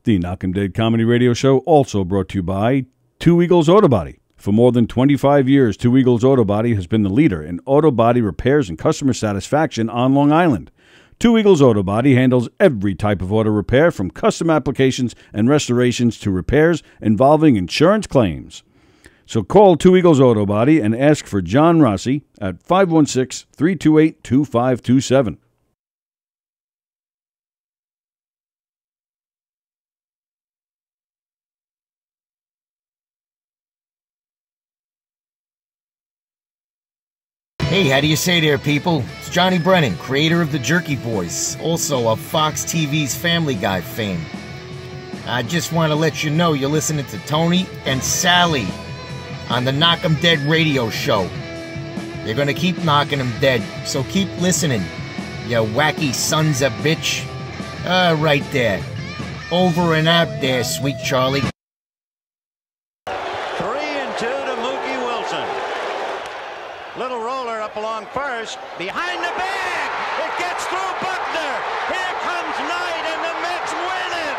The Knock 'em Dead Comedy Radio Show also brought to you by Two Eagles Auto Body. For more than 25 years, Two Eagles Auto Body has been the leader in auto body repairs and customer satisfaction on Long Island. Two Eagles Auto Body handles every type of auto repair, from custom applications and restorations to repairs involving insurance claims. So call Two Eagles Auto Body and ask for John Rossi at 516-328-2527. Hey, how do you say there, people? It's Johnny Brennan, creator of the Jerky Boys, also of Fox TV's Family Guy fame. I just want to let you know you're listening to Tony and Sally on the Knock 'em Dead radio show. They're gonna keep knocking 'em dead, so keep listening, you wacky sons of bitch. Right there. Over and out there, sweet Charlie. 3-2 to Mookie Wilson. Little roller up along first, behind the bag. It gets through Buckner. Here comes Knight, and the Mets win it.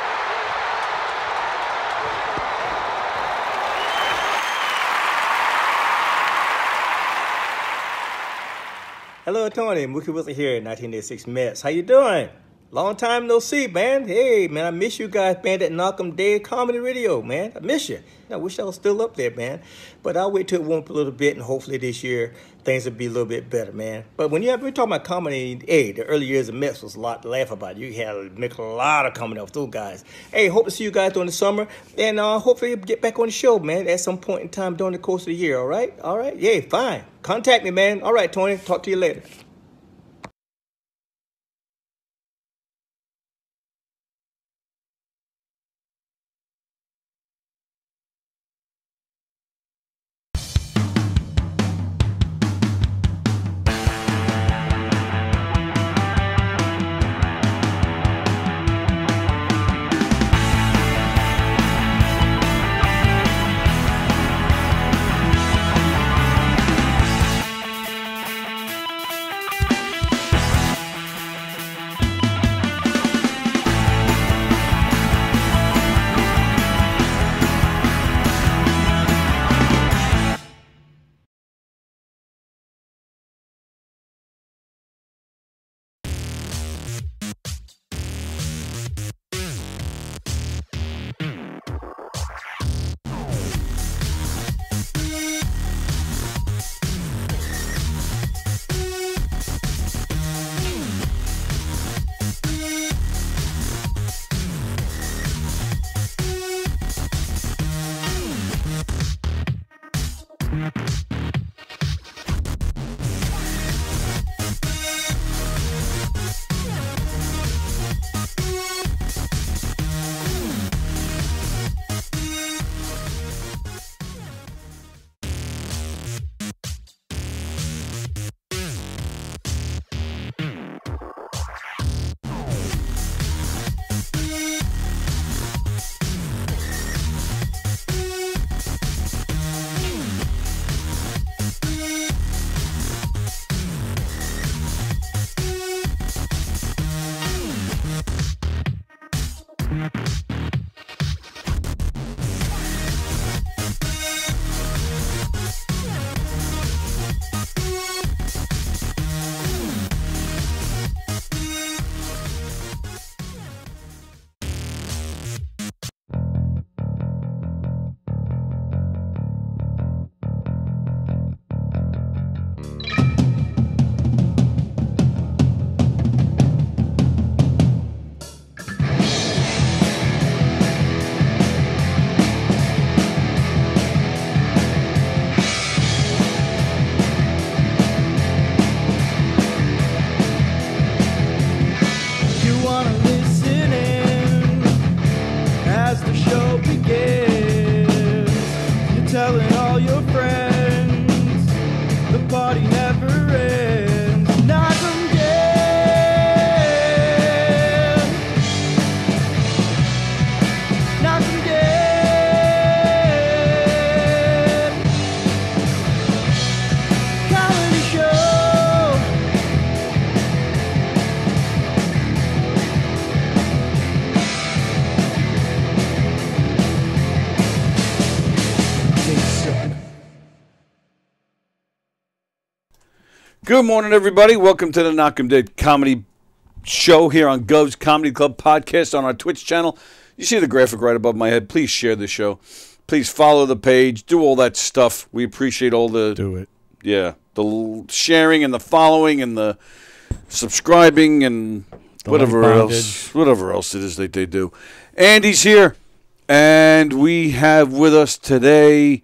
Hello, Tony. Mookie Wilson here, 1986 Mets. How you doing? Long time no see, man. Hey, man, I miss you guys, man, that Knock 'em Dead Comedy Radio, man. I miss you. I wish I was still up there, man. But I'll wait till it warm up a little bit, and hopefully this year things will be a little bit better, man. But when we're talking about comedy, hey, the early years of Mets was a lot to laugh about. You had to make a lot of comedy off those guys. Hey, hope to see you guys during the summer, and hopefully get back on the show, man, at some point in time during the course of the year, all right? All right? Yeah, fine. Contact me, man. All right, Tony. Talk to you later. Good morning, everybody. Welcome to the Knock 'em Dead Comedy Show here on Gov's Comedy Club podcast on our Twitch channel. You see the graphic right above my head. Please share the show. Please follow the page. Do all that stuff. We appreciate all the... Do it. Yeah, the sharing and the following and the subscribing and whatever else it is that they do. Andy's here, and we have with us today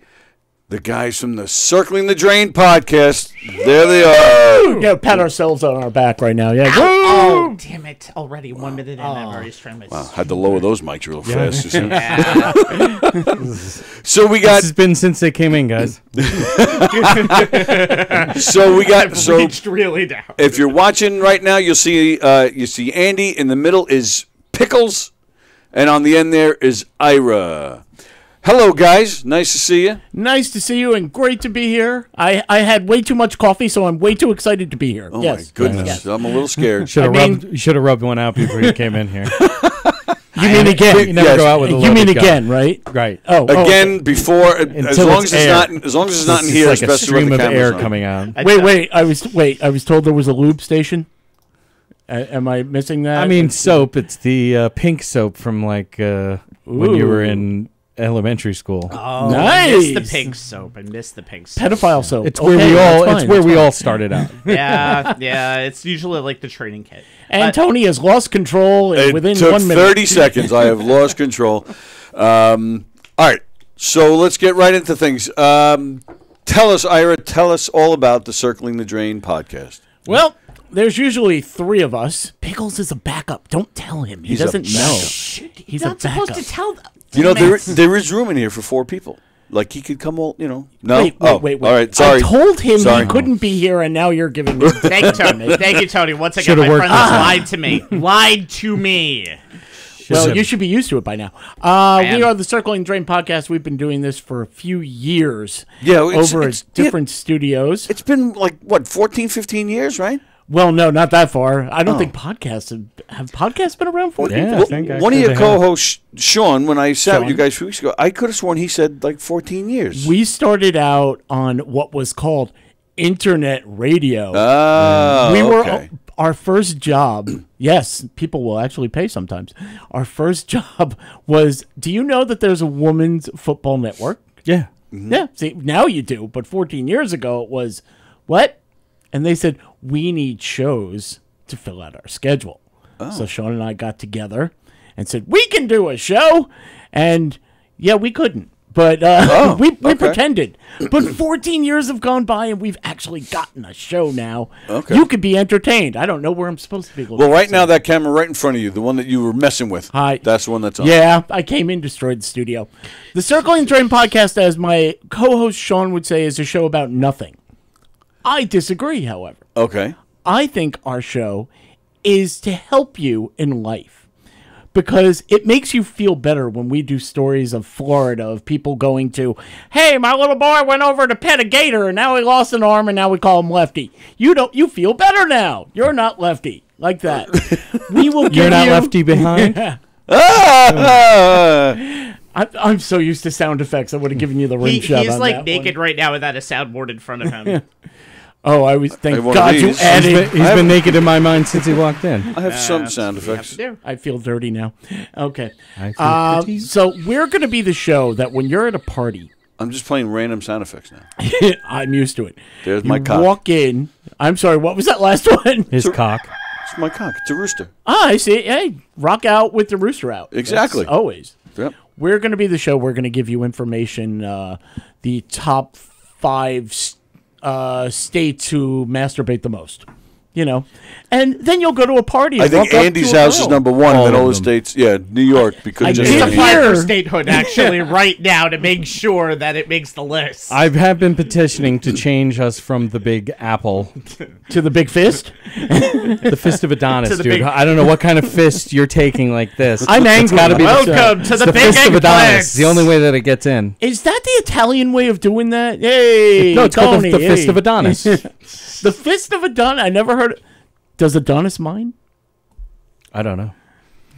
the guys from the Circling the Drain podcast. There they are. Yeah, pat ourselves on our back right now. Yeah. Oh, damn it. Already 1 minute in, I'm already trying to... Wow, had to lower those mics real fast. Yeah. So we got... This has been since they came in, guys. So we got... So reached really down. if you're watching right now, you'll see Andy. In the middle is Pickles, and on the end there is Ira. Hello, guys. Nice to see you. Nice to see you and great to be here. I had way too much coffee, so I'm way too excited to be here. Oh, yes. my goodness. Yes. I'm a little scared. Should have rubbed one out before you came in here. You mean again? You never go out with a You mean loaded gun. again, right? Right. Oh, Again, before, as Until long it's as air. it's not in It's here, like a especially when stream the of camera's air on. coming out. Wait. I was told there was a lube station. Am I missing that? I mean, soap. It's the pink soap from like when you were in elementary school. Oh, Nice. I missed the pink soap. pedophile soap. It's where we all started out. Yeah. It's usually like the training kit. And Tony has lost control It within took 1 minute. 30 seconds. I have lost control. All right, so let's get right into things. Tell us, Ira, all about the Circling the Drain podcast. Well, there's usually 3 of us. Pickles is a backup. Don't tell him. He He's a doesn't know. backup. He's not a backup. supposed to tell them. You know, there is room in here for 4 people. Like, he could come all, No? Wait. All right, sorry. I told him Sorry. he couldn't be here, and now you're giving me... Thank you, Tony. Thank you, Tony. Once again, Should've my worked friend this out. lied to me. Lied to me. Well, you should be used to it by now. am. We are the Circling Drain podcast. We've been doing this for a few years. Yeah, over at different studios. It's been, 14, 15 years, right? Well, no, not that far. I don't think podcasts have podcasts been around 14 Yeah, I years? think One of your they have. co-hosts, Sean, when I sat with Sean. you guys a few weeks ago, I could have sworn he said 14 years. We started out on what was called internet radio. Oh, okay. Our first job, yes, people will actually pay sometimes. Our first job was, do you know that there's a women's football network? Yeah. Yeah, see, now you do, but 14 years ago it was, what? And they said, we need shows to fill out our schedule. So Sean and I got together and said, we can do a show. And yeah, we couldn't. But we pretended. But 14 years have gone by, and we've actually gotten a show now. Okay. You could be entertained. I don't know where I'm supposed to be looking. Well, right now, that camera right in front of you, the one that you were messing with, Hi. that's the one that's on. Yeah, I came in, destroyed the studio. The Circling Drain podcast, as my co-host Sean would say, is a show about nothing. I disagree, however. Okay. I think our show is to help you in life. Because it makes you feel better when we do stories of Florida, of people going to, hey, my little boy went over to pet a gator, and now he lost an arm, and now we call him Lefty. You feel better now. You're not Lefty. Like that. We will give You're not you... lefty behind? I'm so used to sound effects, I would have given you the rim shot He's on like that naked one. right now without a soundboard in front of him. Oh, I was... Thank I want God you these. added... He's been naked in my mind since he walked in. I have some sound effects. I feel dirty now. Okay. I feel pretty. So we're going to be the show that when you're at a party... I'm just playing random sound effects now. I'm used to it. There's You my cock. walk in. I'm sorry, what was that last one? His cock. It's my cock. It's a rooster. I see. Hey, rock out with the rooster out. Exactly. That's always. Yep. We're going to be the show. We're going to give you information, the top 5 states who masturbate the most. And then you'll go to a party. I And think walk up Andy's to a house is girl. number 1 All in of all the them. states. Yeah, New York, because I just did He's Here. applied for statehood actually right now to make sure that it makes the list. I have been petitioning to change us from the Big Apple, To the big fist. the Fist of Adonis, To the dude. big- I don't know what kind of fist you're taking like this. I'm angry. It's gotta be Welcome to it's the big Fist of Adonis. eggplant. It's the only way that it gets in. Is that the Italian way of doing that? Hey, No, it's called Tony, the Fist hey. of Adonis. The fist of Adonis. I never heard. Does Adonis mind? I don't know.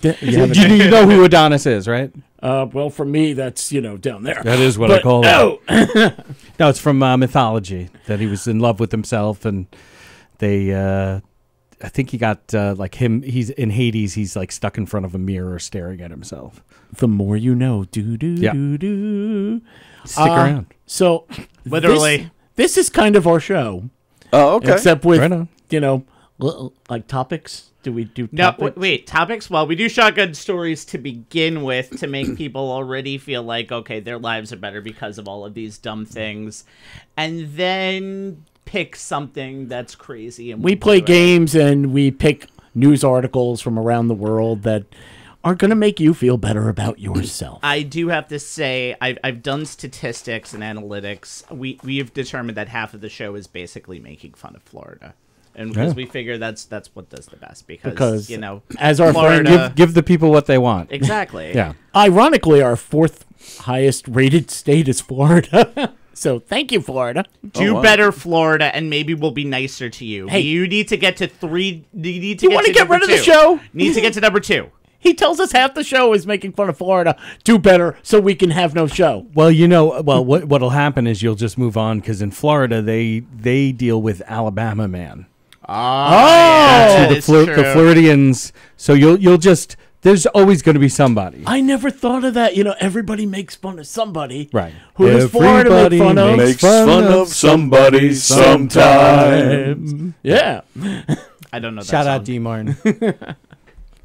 You haven't- You know who Adonis is, right? well, for me, that's down there. That is what I call it. No, it's from mythology that he was in love with himself and I think he got like him. He's in Hades. He's like stuck in front of a mirror, staring at himself. The more you know. Do do Yeah. do do. Stick around. So Literally. this is kind of our show, Oh, okay. except with Right on. like topics. Do we do No, topics? wait, topics? Well, we do shotgun stories to begin with to make people already feel like, okay, their lives are better because of all of these dumb things. And then pick something that's crazy. And We play games and we pick news articles from around the world that are going to make you feel better about yourself. I do have to say, I've done statistics and analytics. We have determined that half of the show is basically making fun of Florida. And because we figure that's what does the best. Because you know, as our Florida, friend, Give the people what they want. exactly. Yeah. ironically, our fourth highest rated state is Florida. So thank you, Florida. Do better, Florida, and maybe we'll be nicer to you. Hey. You need to get to three. You need to You want to get number rid of the two. show? Need to get to number 2. He tells us half the show is making fun of Florida. Do better so we can have no show. Well, what'll happen is you'll just move on because in Florida they deal with Alabama man. Yeah, the it's true. Floridians. So you'll just there's always going to be somebody. I never thought of that. Everybody makes fun of somebody. Right. Who does Florida make Everybody fun of? makes fun of somebody sometime. Yeah. I don't know that Shout song. out D. Martin.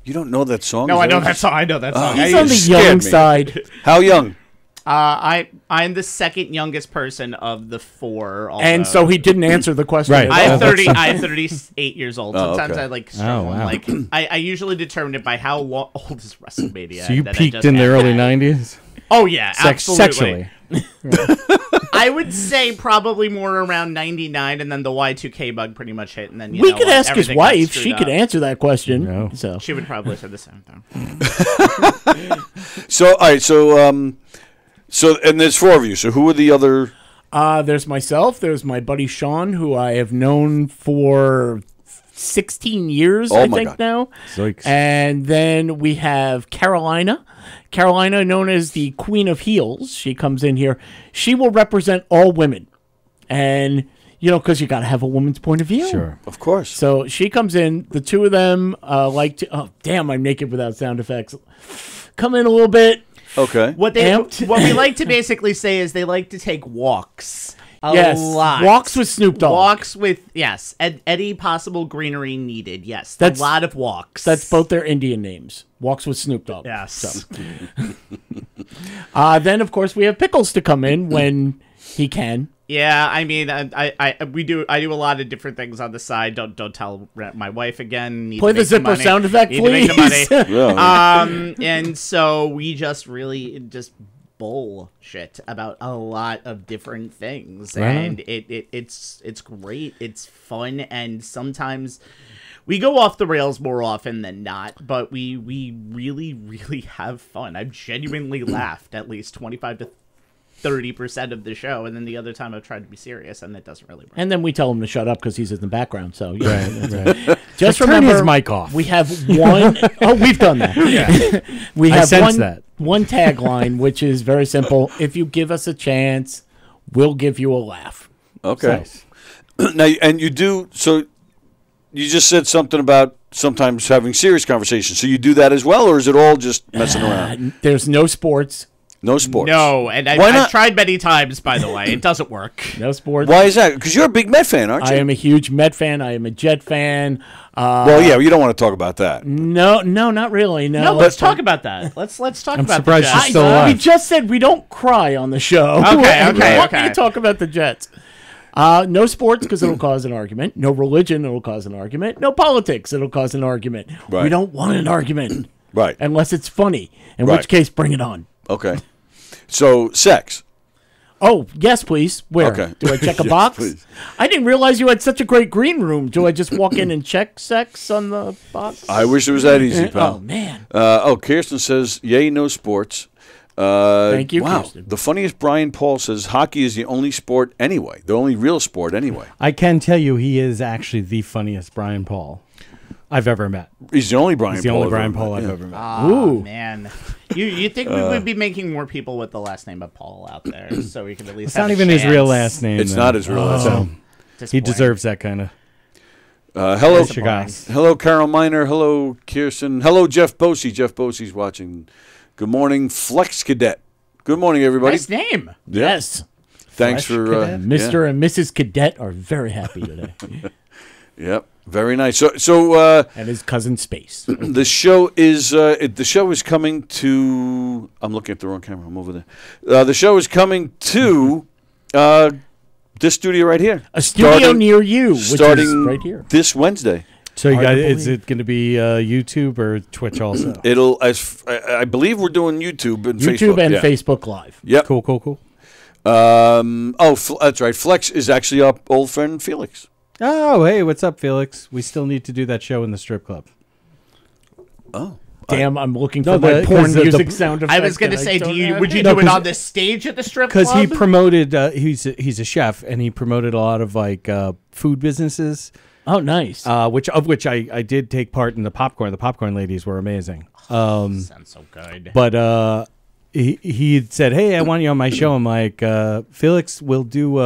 You don't know that song? No, Is I know that- that song. I know that song. He's you on the scared young me. side. How young? I'm the second youngest person of the 4. And so he didn't answer the question. Right. at I'm all. 30. I'm 38 years old. Oh, Sometimes okay. I like struggle. wow. Like I usually determine it by how old is WrestleMania. So you that I peaked just in the had early had. '90s. Oh yeah, absolutely. Sexually. I would say probably more around 99, and then the Y2K bug pretty much hit, and then We could ask his everything got wife. screwed She could up. answer that question. No. So She would probably say the same thing. So, all right. So, and there's 4 of you. So, who are the other? there's myself. There's my buddy Sean, who I have known for 16 years, Oh I my think God. now. Zoinks. And then we have Carolina. Carolina, known as the Queen of Heels. She comes in here. She will represent all women. And, because you got to have a woman's point of view. Sure. Of course. So she comes in. The two of them like to. Oh, damn, I'm naked without sound effects. Come in a little bit. Okay. What we like to basically say is they like to take walks. A lot. Walks with Snoop Dogg. Walks with, yes. Any possible greenery needed, yes. That's- a lot of walks. That's both their Indian names. Walks with Snoop Dogg. Yes. So. Then, of course, we have Pickles to come in when he can. Yeah, I mean, I do a lot of different things on the side. Don't tell my wife again. Need Play to the make zipper money. sound effect, Need to make the please. money. Yeah. And so we just really just bullshit about a lot of different things, Right on. and it's great. It's fun, and sometimes we go off the rails more often than not, but we really, really have fun. I've genuinely laughed at least 25 to 30% of the show, and then the other time I've tried to be serious, and it doesn't really work. And then we tell him to shut up because he's in the background. So, yeah. Right. Just Turn remember, his mic off. We have one. Oh, we've done that. We I have sense that. one tagline, which is very simple. If you give us a chance, we'll give you a laugh. Okay. Nice. Now, and you do. So, you just said something about sometimes having serious conversations. So you do that as well, or is it all just messing around? There's no sports. No sports. No, and Why I've not? tried many times, by the way. It doesn't work. No sports. Why is that? Because you're a big Met fan, aren't you? I am a huge Met fan. I am a Jet fan. Well, yeah, you don't want to talk about that. No, not really. No, Let's talk about that. Let's talk I'm about surprised the you're Jets. still alive. We just said we don't cry on the show. Okay, We okay, want me okay. to talk about the Jets. No sports because it'll cause an argument. No religion, it'll cause an argument. No politics, it'll cause an argument. Right. We don't want an argument Right. unless it's funny, in Right. which case, bring it on. Okay. So, sex. Oh, yes, please. Where? Okay. Do I check a Yes, box? please. I didn't realize you had such a great green room. Do I just walk in and check sex on the box? I wish it was that easy, pal. Oh, man. Kirsten says, yay, no sports. Thank you, wow. Kirsten. The funniest Brian Paul says, hockey is the only sport anyway. The only real sport anyway. I can tell you he is actually the funniest Brian Paul I've ever met. He's the only Brian He's the Paul. only I've Brian ever Paul met, I've yeah. ever met. Oh, man. You think we would be making more people with the last name of Paul out there, so we could at least It's have not a even his real chance. last name. It's though. not his real last So name. At this he point. deserves that kind of. Hello, Guys. hello, Carol Miner. Hello, Kirsten. Hello, Jeff Bosey. Jeff Bosey's watching. Good morning, Flex Cadet. Good morning, everybody. Nice name. Yeah. Yes. Thanks Flex for Cadet. Mr. and Mrs. Cadet are very happy today. Yep, very nice. So And his cousin Space. the show is coming to. I'm looking at the wrong camera. I'm over there. The show is coming to this studio right here. A studio near you, which starting is right here. this Wednesday. So you Hard to guys, is believe. it going to be YouTube or Twitch also? It'll I believe we're doing YouTube and YouTube Facebook. and yeah. Facebook Live. Yep. Cool. That's right. Flex is actually our old friend Felix. Oh, hey, what's up, Felix? We still need to do that show in the strip club. Oh. Damn, I'm looking No, for my the- porn 'cause the- music sound effect. I was gonna and say, don't have would you it. do it 'cause- on the stage at the strip club? Because he promoted, he's a chef, and he promoted a lot of like food businesses, Oh, nice. which I did take part in the popcorn. The popcorn ladies were amazing. Sounds so good. But he had said, "Hey, I want you on my show." I'm like, Felix, we'll do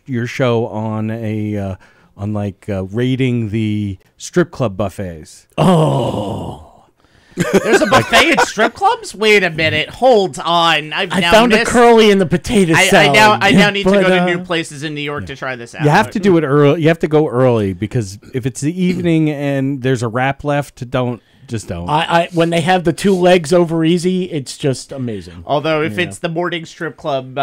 your show on rating the strip club buffets. There's a buffet at strip clubs? Wait a minute. Hold on. I found a curly in the potato salad. I now need to But, go to new places in New York to try this out. You have to do it early. You have to go early because if it's the evening and there's a wrap left, don't. I when they have the 2 legs over easy, it's just amazing. Although if it's the morning strip club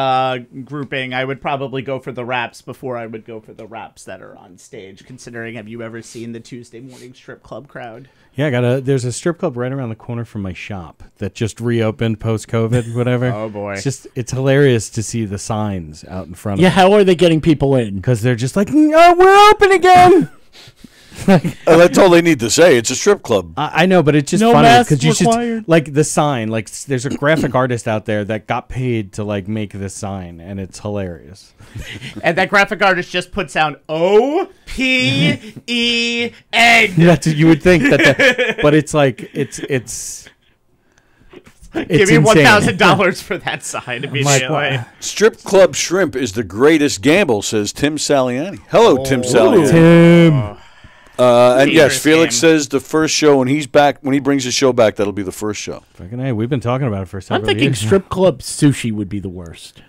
grouping, I would probably go for the raps before I would go for the raps that are on stage. Considering, have you ever seen the Tuesday morning strip club crowd? Yeah, there's a strip club right around the corner from my shop that just reopened post-COVID, whatever. Oh, boy. It's hilarious to see the signs out in front of Yeah, how are they getting people in? because they're just like, oh, we're open again. That's all they need to say. It's a strip club. I know, but it's just No funny masks because you required. should like the sign. Like, there's a graphic artist out there that got paid to like make this sign, and it's hilarious. And that graphic artist just puts down OPEN. That's what you would think but it's like it's Give me $1,000 for that sign immediately. wow. Strip club shrimp is the greatest gamble, says Tim Saliani. Hello, Tim Saliani. Tim. And yes, Dangerous Felix game. says the first show when he's back, when he brings his show back, that'll be the first show. Fucking A, we've been talking about it for several I'm thinking years. strip club sushi would be the worst.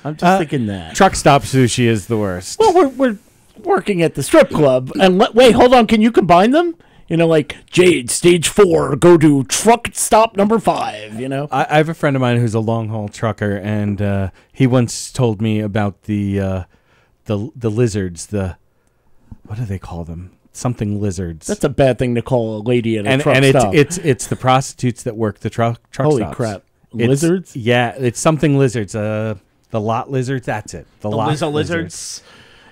I'm just thinking that. Truck stop sushi is the worst. Well, we're working at the strip club, and wait, hold on. Can you combine them? You know, like Jade, stage 4, go to truck stop number 5. You know, I have a friend of mine who's a long haul trucker, and he once told me about the lizards. What do they call them? Something lizards. that's a bad thing to call a lady at a truck and stop. it's the prostitutes that work the truck Holy stops. crap. It's- Lizards? Yeah, it's something lizards. The lot lizards. That's it. The lot Lizzo lizards.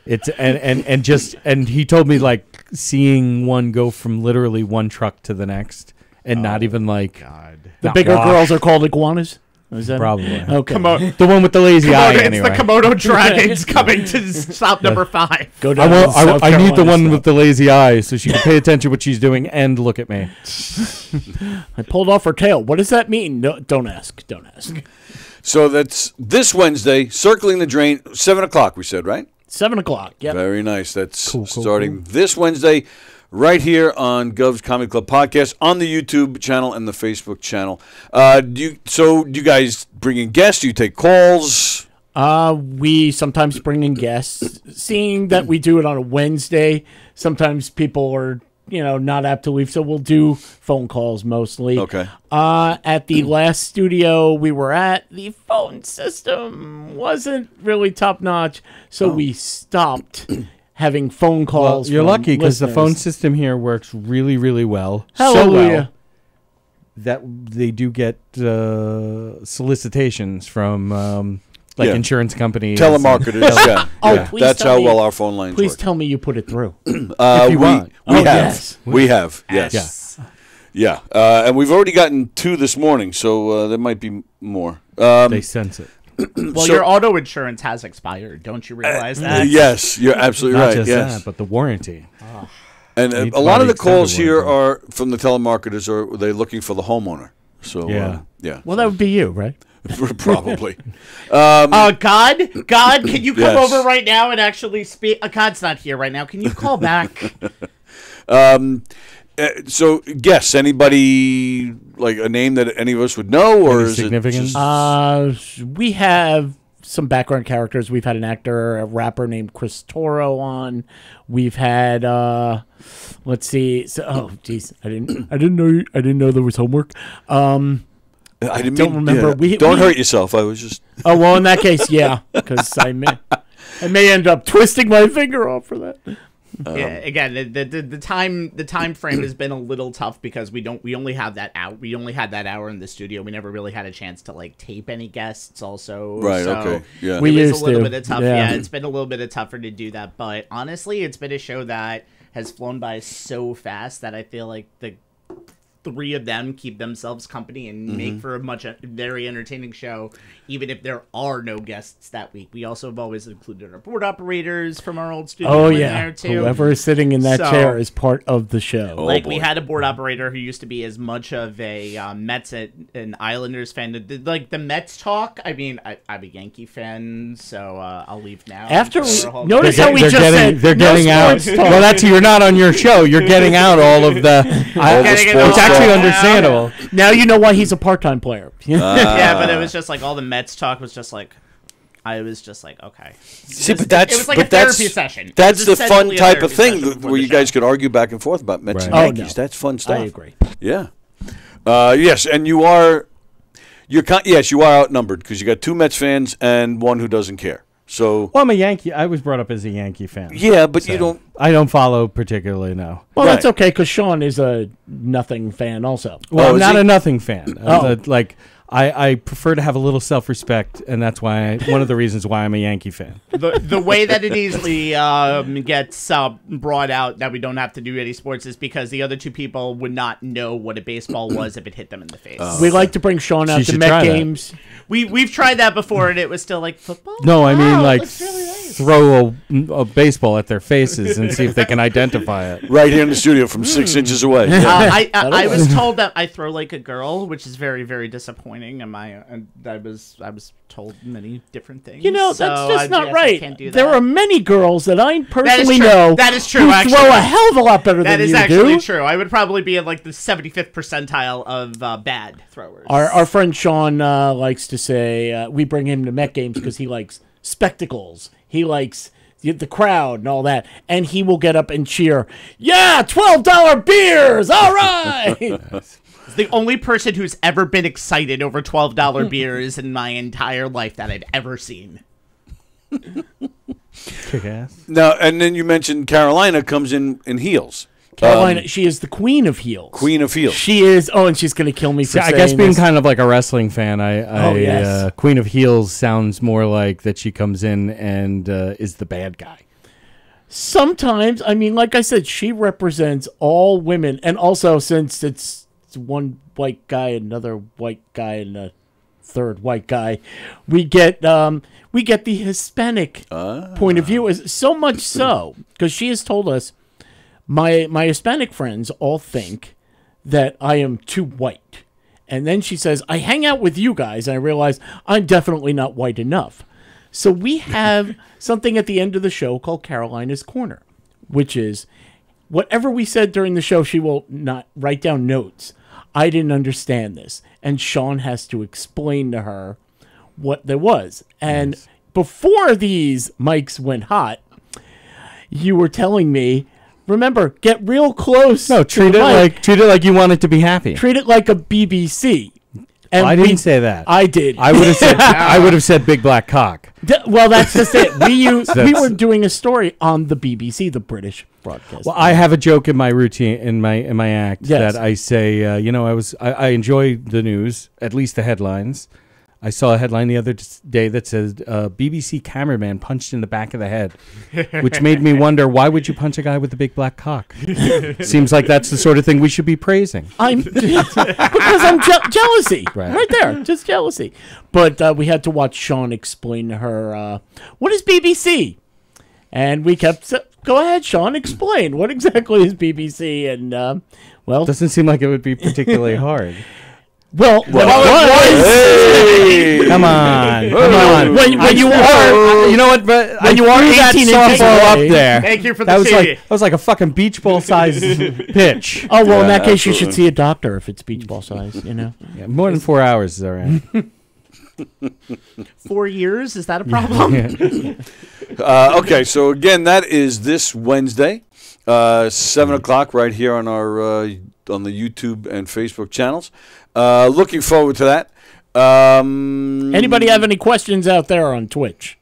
It's and he told me like seeing one go from literally one truck to the next and not even like The not bigger wash. girls are called iguanas? Is that Probably. Okay. The one with the lazy eye It's anyway. the Komodo dragons coming to stop number 5. Go I down want. to South I need the Carolina one style. with the lazy eye so she can pay attention to what she's doing and look at me. I pulled off her tail. What does that mean? No, don't ask. Don't ask. So that's this Wednesday, Circling the Drain, 7 o'clock, we said, right? 7 o'clock. Yep. Very nice. That's Cool, starting this Wednesday right here on Gov's Comedy Club Podcast on the YouTube channel and the Facebook channel. Do you guys bring in guests? Do you take calls? We sometimes bring in guests. Seeing that we do it on a Wednesday, sometimes people are, not apt to leave, so we'll do phone calls mostly. Okay. At the last studio we were at, the phone system wasn't really top notch, so we stopped having phone Well, calls. you're from lucky because the phone listeners. system here works really, really well. Hallelujah. So well that they do get solicitations from Yeah. insurance companies. Telemarketers, yeah. Oh, Yeah. please That's tell how me- well our phone lines Please work. tell me you put it through. If you want. We Oh, have. yes. We have, yes. Yeah. Yeah. And we've already gotten 2 this morning, so there might be more. They sense it. Well, So- your auto insurance has expired. Don't you realize that? Yes, you're absolutely Not right. just Yes. that, but the warranty. And Need a lot of the body calls extended here warranty. are from the telemarketers, or they're looking for the homeowner. So, Yeah. yeah. Well, that would be you, right? Probably. God, can you come Yes. over right now and actually speak? God's not here right now. Can you call back? So, guess anybody like a name that any of us would know, or Any is significant? it just, We have some background characters. We've had an actor, a rapper named Chris Toro on. We've had let's see. So, oh, geez, I didn't know there was homework. I didn't don't remember. Don't hurt yourself. I was just. Oh well, in that case, yeah, because I may end up twisting my finger off for that. Yeah, again, the time frame has been a little tough because we only have that out. We only had that hour in the studio. We never really had a chance to like tape any guests. Also, Right. So Okay. Yeah. We it was used a little to. bit of tough. Yeah. Yeah, it's been a little bit tougher to do that. But honestly, it's been a show that has flown by so fast that I feel like the three of them keep themselves company and make for a very entertaining show, even if there are no guests that week. We also have always included our board operators from our old studio. Oh in yeah, there too. whoever is sitting in that So- chair is part of the show. Like boy. we had a board operator who used to be as much of a Mets and Islanders fan. Like the Mets talk. I mean, I'm a Yankee fan, so I'll leave now. After For a whole- notice how we just said they're no getting out. sports talk. Well, that's you're not on your show. You're getting out all of the. Getting it It's all actually out. understandable. Now you know why he's a part-time player. Yeah, but it was just like all the Mets talk was just like. I was just like, okay. See, but that's it was like but a therapy that's, session. That's It the was fun essentially a type of therapy thing session before where the you guys show. could argue back and forth about Mets and Right. Oh, Yankees. no. That's fun stuff. I agree. Yeah. Yes, and you are outnumbered because you got two Mets fans and one who doesn't care. So Well, I'm a Yankee. I was brought up as a Yankee fan. yeah, but you don't. I don't follow particularly. No. Well, that's Right. okay because Sean is a nothing fan also. Well, Oh, I'm is not he? a nothing fan. Oh. I prefer to have a little self-respect, and that's why one of the reasons why I'm a Yankee fan. The way that it easily gets brought out that we don't have to do any sports is because the other two people would not know what a baseball was if it hit them in the face. We like to bring Sean out She to should Met try that. games. We've tried that before and it was still like football. No, I mean Wow, like that's really nice. throw a baseball at their faces and see if they can identify it. Right here in the studio from 6 inches away. Yeah. I was told that I throw like a girl, which is very, very disappointing. And I was told many different things. You know, so that's just I not guess I right. can't do There that. are many girls that I personally true. know That is true, who actually. throw a hell of a lot better That than is you actually do. true. I would probably be in like the 75th percentile of bad throwers. Our friend Sean likes to say we bring him to Met games because he likes spectacles. He likes the crowd and all that, and he will get up and cheer, "Yeah, $12 beers! All right!" the only person who's ever been excited over $12 beers in my entire life that I've ever seen. Kick ass. Now, and then you mentioned Carolina comes in heels. Carolina, she is the queen of heels. Queen of heels. She is. Oh, and she's going to kill me for I saying guess being this. kind of like a wrestling fan, yes. Queen of Heels sounds more like that she comes in and is the bad guy. Sometimes, I mean, like I said, she represents all women, and also since it's one white guy, another white guy, and a third white guy, we get the Hispanic point of view. Is so much so because she has told us my Hispanic friends all think that I am too white, and then she says I hang out with you guys, and I realize I'm definitely not white enough. So we have something at the end of the show called Carolina's Corner, which is whatever we said during the show, she will not write down notes. I didn't understand this. And Sean has to explain to her what there was. And before these mics went hot, you were telling me, remember, get real close. No, to treat the it mic. like you want it to be happy. Treat it like a BBC. And I didn't say that. I did. I would have said big black cock. Well, that's just it. We were doing a story on the BBC, the British broadcast. Well, I have a joke in my routine in my act Yes. that I say, I enjoy the news, at least the headlines. I saw a headline the other day that says BBC cameraman punched in the back of the head, which made me wonder, why would you punch a guy with a big black cock? Seems like that's the sort of thing we should be praising. I'm because I'm jealousy, Right. there, just jealousy. But we had to watch Sean explain to her what is BBC, and we kept go ahead, Sean, explain what exactly is BBC, and well, Doesn't seem like it would be particularly hard. Well, Hey! Come on. when you are, You know what? But when you are that 18 inches softball away- up there. Thank you for the That was TV. like a fucking beach ball size pitch. oh well, in Yeah, that case, you absolutely. should see a doctor if it's beach ball size. You know. Yeah, more than 4 hours is all right. 4 years? Is that a problem? Okay, so again, that is this Wednesday, 7 o'clock, right here on our on the YouTube and Facebook channels. Looking forward to that. Anybody have any questions out there on Twitch?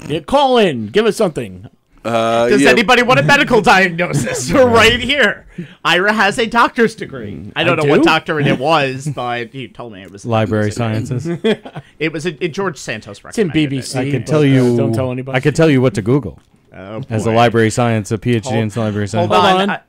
Yeah, call in. Give us something. Does yeah. anybody want a medical diagnosis? We're right here. Ira has a doctor's degree. I don't know what do? doctorate it was, but he told me it was Library sciences. It was a George Santos It's in recommended BBC. I can but, tell you. Don't tell anybody. I can tell you what to Google. Oh, As a boy. library science, a PhD in library science. Hold Hold on. on.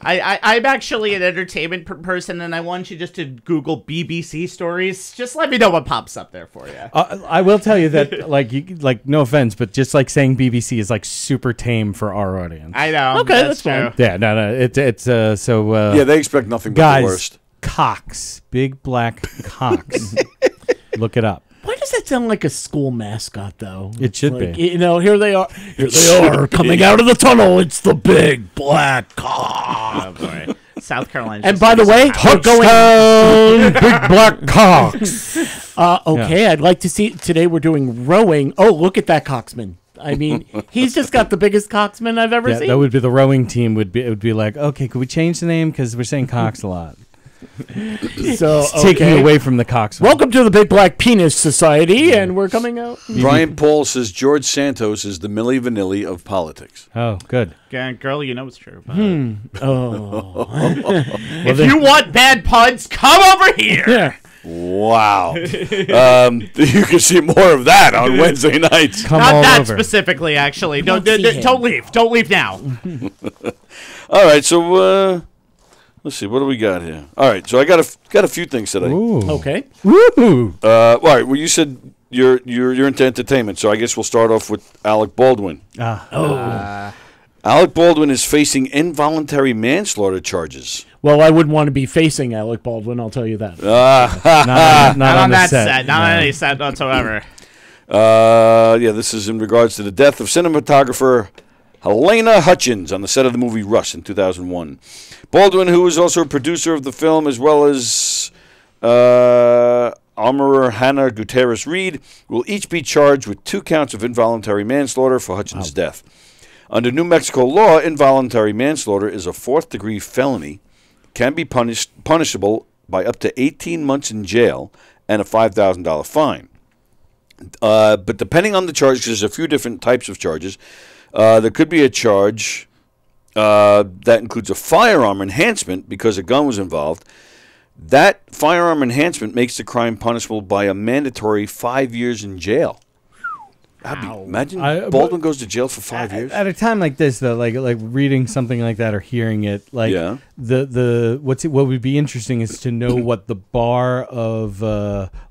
I'm actually an entertainment person, and I want you just to Google BBC stories. Just let me know what pops up there for you. I will tell you that, no offense, but just like saying BBC is like super tame for our audience. I know. Okay, that's true. fine. Yeah, no, it's so. Yeah, they expect nothing but guys, the worst. cocks, big black cocks. Look it up. Why does that sound like a school mascot, though? It should Like, be. You know, here they are. Here they are coming out of the tunnel. It's the big black cock. Oh boy, South Carolina. And by the way, we're going. Big black cocks. Okay, I'd like to see. Today we're doing rowing. Oh, look at that coxman. I mean, he's just got the biggest coxman I've ever Yeah, seen. that would be the rowing team. It would be like, okay, could we change the name because we're saying cocks a lot. So Taking away from the cocks. Welcome to the Big Black Penis Society, and we're coming out. Brian Paul says George Santos is the Milli Vanilli of politics. Oh, good. Girl, you know it's true. But Oh, if you want bad puns, come over here. yeah. Wow. You can see more of that on Wednesday nights. Come Not all that over. specifically, actually. No, Don't see him. don't leave. Don't leave now. All right, so let's see, what do we got here? All right, so I got a few things today. Ooh. Okay. Woo. All right, well, you said you're into entertainment, so I guess we'll start off with Alec Baldwin. Alec Baldwin is facing involuntary manslaughter charges. Well, I wouldn't want to be facing Alec Baldwin. I'll tell you that. Not on the that set. set. Not on any set whatsoever. Yeah, this is in regards to the death of cinematographer Helena Hutchins on the set of the movie Rush in 2001. Baldwin, who is also a producer of the film, as well as armorer Hannah Gutierrez Reed, will each be charged with 2 counts of involuntary manslaughter for Hutchins' death. Under New Mexico law, involuntary manslaughter is a 4th-degree felony, can be punishable by up to 18 months in jail and a $5,000 fine. But depending on the charge, 'cause there's a few different types of charges, there could be a charge that includes a firearm enhancement because a gun was involved. That firearm enhancement makes the crime punishable by a mandatory 5 years in jail. Imagine Baldwin goes to jail for 5 years. At a time like this, though, like reading something like that or hearing it, like Yeah. what would be interesting is to know what the bar of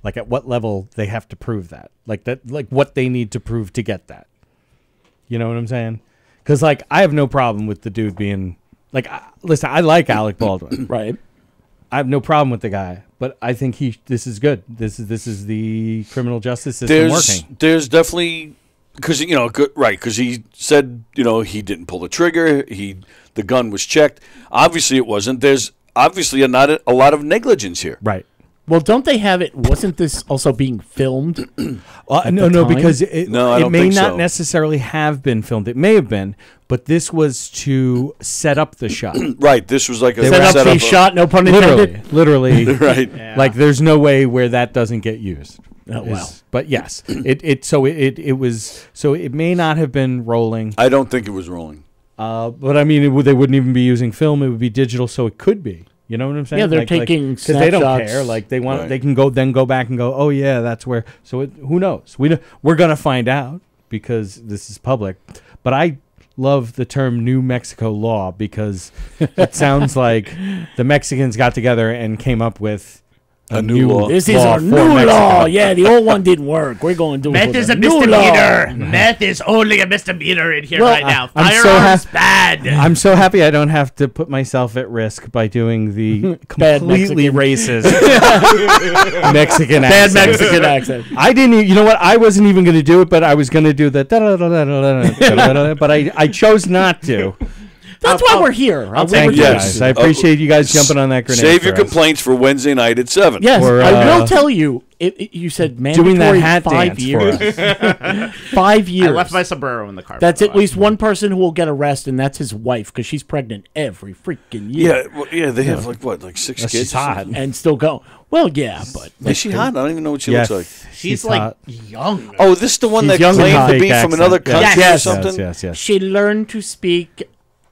like at what level they have to prove that, like what they need to prove to get that. You know what I'm saying? Because like I have no problem with the dude being like, listen, I like Alec Baldwin, Right. I have no problem with the guy, but I think this is good. This is the criminal justice system working. There's definitely because because he said he didn't pull the trigger. The gun was checked. Obviously, it wasn't. There's obviously not a lot of negligence here. Right. Well, don't they have it? Wasn't this also being filmed? No, time? because it No, I don't may think not so. necessarily have been filmed. It may have been, but this was to set up the shot. Right. This was like a Set up the shot, no pun intended. Literally. Right. Yeah. Like there's no way where that doesn't get used. Oh, wow. But yes, it was. So it may not have been rolling. I don't think it was rolling. But I mean, they wouldn't even be using film. It would be digital, so it could be. You know what I'm saying? Yeah, they're taking because they don't snapshots. care. Like they want, Right. they can go back and go. Oh yeah, that's where. So who knows? We're gonna find out because this is public. But I love the term New Mexico law because it sounds like the Mexicans got together and came up with A new law. This is Law our for new Mexico. law. Yeah, the old one didn't work. We're going to do it Meth with is a a new misdemeanor. law. Meth is only a misdemeanor in here Well, right now. I'm so Firearms hap- bad. I'm so happy I don't have to put myself at risk by doing the Bad completely Mexican. racist Mexican Bad accent. Mexican accent. I didn't. You know what? I wasn't even going to do it, but I was going to do the da-da-da-da-da-da-da-da-da, but I chose not to. That's why we're here. Thank you Yes. guys. I appreciate you guys jumping on that grenade. Save your for us. complaints for Wednesday night at 7. Yes, Or, I will tell you. You said mandatory Doing that hat 5 dance years. for us. 5 years. I left my sombrero in the car. That's by the at way. least one person who will get arrested, and that's his wife, because she's pregnant every freaking year. Yeah, they have like 6 kids. She's hot. And still go. Well, yeah, but Is she hot? I don't even know what she Yes. looks like. She's hot. like young. Oh, this is the one She's that young and claimed hot. to be Fake from accent. another country Yes. or something? Yes. she learned to speak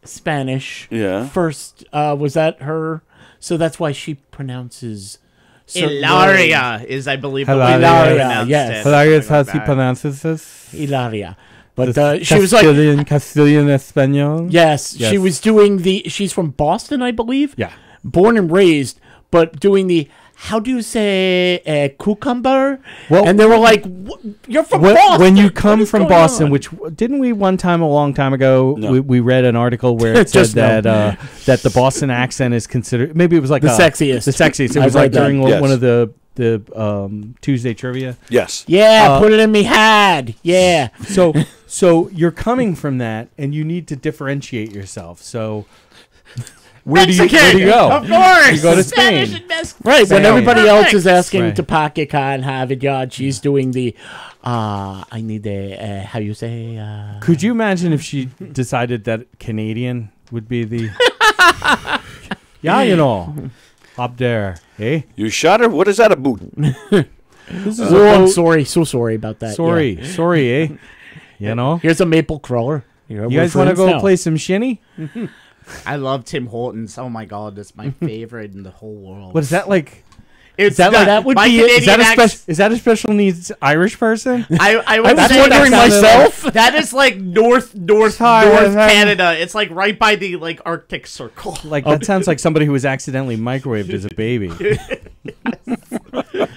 Spanish. Yeah. First, was that her? So that's why she pronounces certain Ilaria is, I believe, the way Hilaria. they Hilaria, pronounced yes. it. Hilarious how Something she like that. pronounces this. words. Ilaria. But she was like, Castilian Espanol. yes, she Yes. was doing she's from Boston, I believe. Yeah. Born and raised, but doing how do you say cucumber? Well- and they were like, you're from Boston. When you What come is from going Boston, on?" which didn't we one time a long time ago? No. We read an article where it said Just no. that that the Boston accent is considered maybe it was like The sexiest. The sexiest. It I've was like read that. during Yes. one of the Tuesday trivia. Yes. Yeah, put it in me head. Yeah. So you're coming from that, and you need to differentiate yourself. So where do you go? Of course. You go to Spanish Spain. and Mexican. Right, when Spain. everybody else is asking Right. to pocket and have it, yeah, she's doing the, I need the, how you say, Could you imagine if she decided that Canadian would be the? Yeah, you know, up there, eh? You shot her? What is that about? I'm sorry, so sorry about that. Sorry, eh? You know, Yeah. Here's a maple crawler. You you guys want to go play some shinny? I love Tim Hortons. Oh my god, that's my favorite in the whole world. What is that like? It's that like- that would my be- Is that Canadian is that a special needs Irish person? I would was say wondering that myself. That is like north Canada. It's like right by the like Arctic Circle. Like that sounds like somebody who was accidentally microwaved as a baby.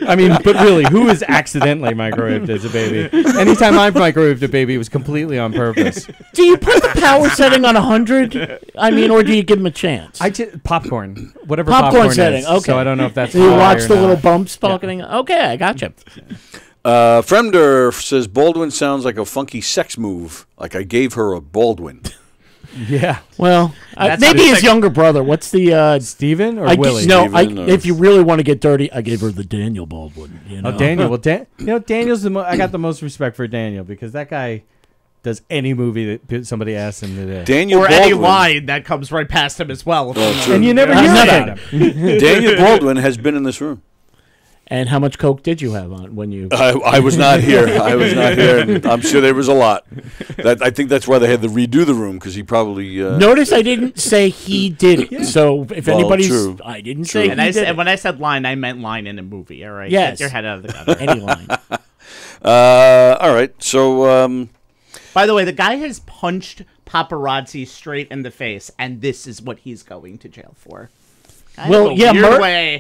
I mean, but really, who is accidentally microwaved as a baby? Anytime I've microwaved a baby, it was completely on purpose. Do you put the power setting on 100? I mean, or do you give him a chance? Popcorn, whatever Popcorn popcorn setting, is. okay. So I don't know if that's. you high watch or the not. little bumps pocketing? Okay, I gotcha. Fremder says Baldwin sounds like a funky sex move. Like I gave her a Baldwin. Yeah, Well, That's maybe the his sec- younger brother. What's the, Steven or I Willie? no, Steven or- if you really want to get dirty, I gave her the Daniel Baldwin. You know? Oh, Daniel. Well, Daniel's I got the most respect for Daniel because that guy does any movie that somebody asks him to do. Daniel Or Baldwin. any line that comes right past him as well. Oh, true. And you never Yeah. hear Nothing. about him. Daniel Baldwin has been in this room. And how much coke did you have on when you? I was not here. I was not here, and I'm sure there was a lot. I think that's why they had to redo the room because he probably. Notice I didn't say he did it. So if Well, anybody's, true. I didn't True. say And he I did said, it. when I said line, I meant line in a movie. All right, Yes. Get your head out of the gutter. Any line. All right. So By the way, the guy has punched paparazzi straight in the face, and this is what he's going to jail for. Kind Well, of a yeah, weird way.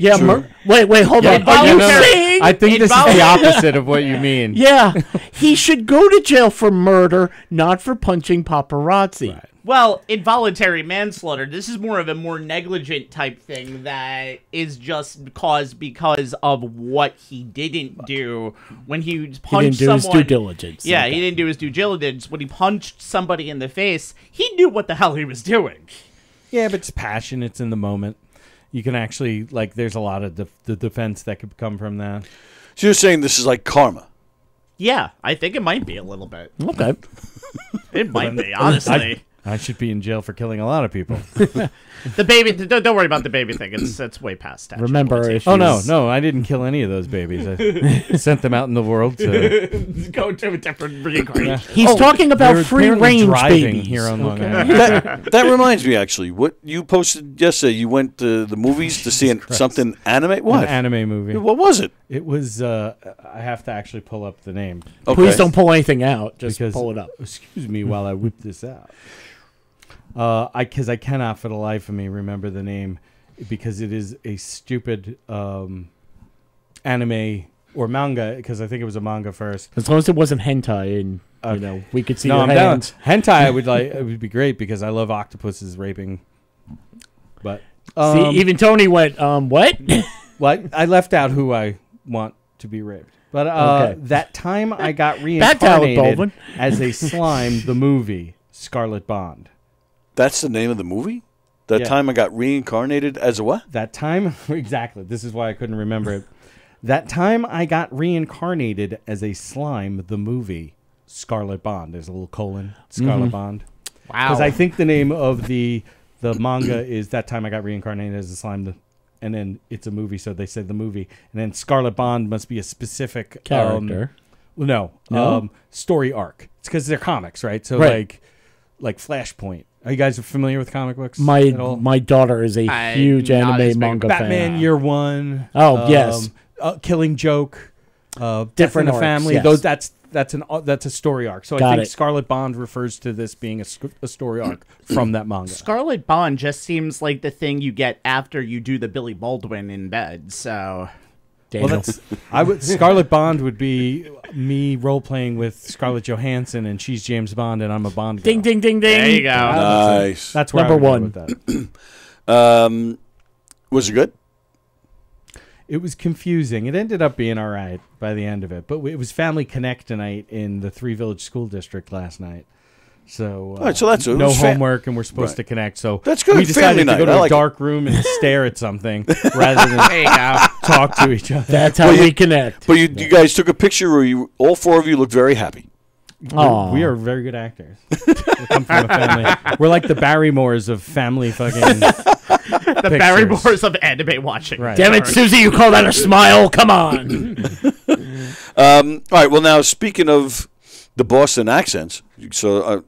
wait, hold on. Are you Involuntary- saying? I think this is the opposite of what you mean. Yeah, he should go to jail for murder, not for punching paparazzi. Well, involuntary manslaughter. This is more of a more negligent type thing that is just caused because of what he didn't do when he He punched didn't do his someone. due diligence. Yeah, Okay. he didn't do his due diligence. When he punched somebody in the face, he knew what the hell he was doing. Yeah, but it's passion. It's in the moment. You can actually there's a lot of the defense that could come from that. so you're saying this is like karma? Yeah, I think it might be a little bit. Okay. It might be, honestly. I should be in jail for killing a lot of people. The baby, don't worry about the baby thing. It's way past statute of Remember, limitations. if Oh no, I didn't kill any of those babies. I sent them out in the world to. Go to a different breed. He's talking about they're free apparently range driving babies here on Long okay? Island. That reminds me, actually, what you posted yesterday. You went to the movies to see something anime. What? An anime movie. What was it? It was. I have to actually pull up the name Okay. Please don't pull anything out. Just because pull it up. Excuse me while I whip this out. Because I cannot for the life of me remember the name because it is a stupid anime or manga, because I think it was a manga first. As long as it wasn't hentai, and you know we could see No, your I'm down. hands. Hentai, I would like. It would be great because I love octopuses raping. But See, even Tony went, what? well, I left out who I want to be raped. But Okay. that time I got Baldwin. reincarnated as a slime, the movie Scarlet Bond. That's the name of the movie? That Yeah. time I got reincarnated as a what? That time, exactly. This is why I couldn't remember it. That time I got reincarnated as a slime, the movie Scarlet Bond. There's a little colon, Scarlet Bond. Wow. Because I think the name of the manga is That Time I Got Reincarnated as a Slime, and then it's a movie, so they said the movie. And then Scarlet Bond must be a specific Character. No. No? Story arc. It's because they're comics, right? So Right. like Flashpoint. Are you guys familiar with comic books at all? My daughter is a I'm huge not as anime big. manga Batman fan. Year One. Oh, yes. Killing Joke. Different Death in the arcs, Family. yes. Those that's a story arc. So I Got think it. Scarlet Bond refers to this being a story arc from that manga. Scarlet Bond just seems like the thing you get after you do the Billy Baldwin in bed. So Daniel. Well, Scarlet Bond would be me role playing with Scarlett Johansson, and she's James Bond, and I'm a Bond girl. ding, ding, ding, ding. there you go. Nice. That's where Number I would go one. with that. Was it good? It was confusing. It ended up being all right by the end of it, but it was Family Connect night in the Three Village School District last night. So, All right, so that's it no was homework, and we're supposed Right. to connect. So That's good. We decided Family to go night. I to a like it. dark room and stare at something rather than There you go. talk to each other. That's how Well, we you- connect. But you guys took a picture where all four of you looked very happy. Aw. We are very good actors. We come from a family. We're like the Barrymores of family fucking. The Barrymores of anime watching. Right. Damn it, Susie, you call that a smile? Come on. All right. Well, now speaking of the Boston accents, so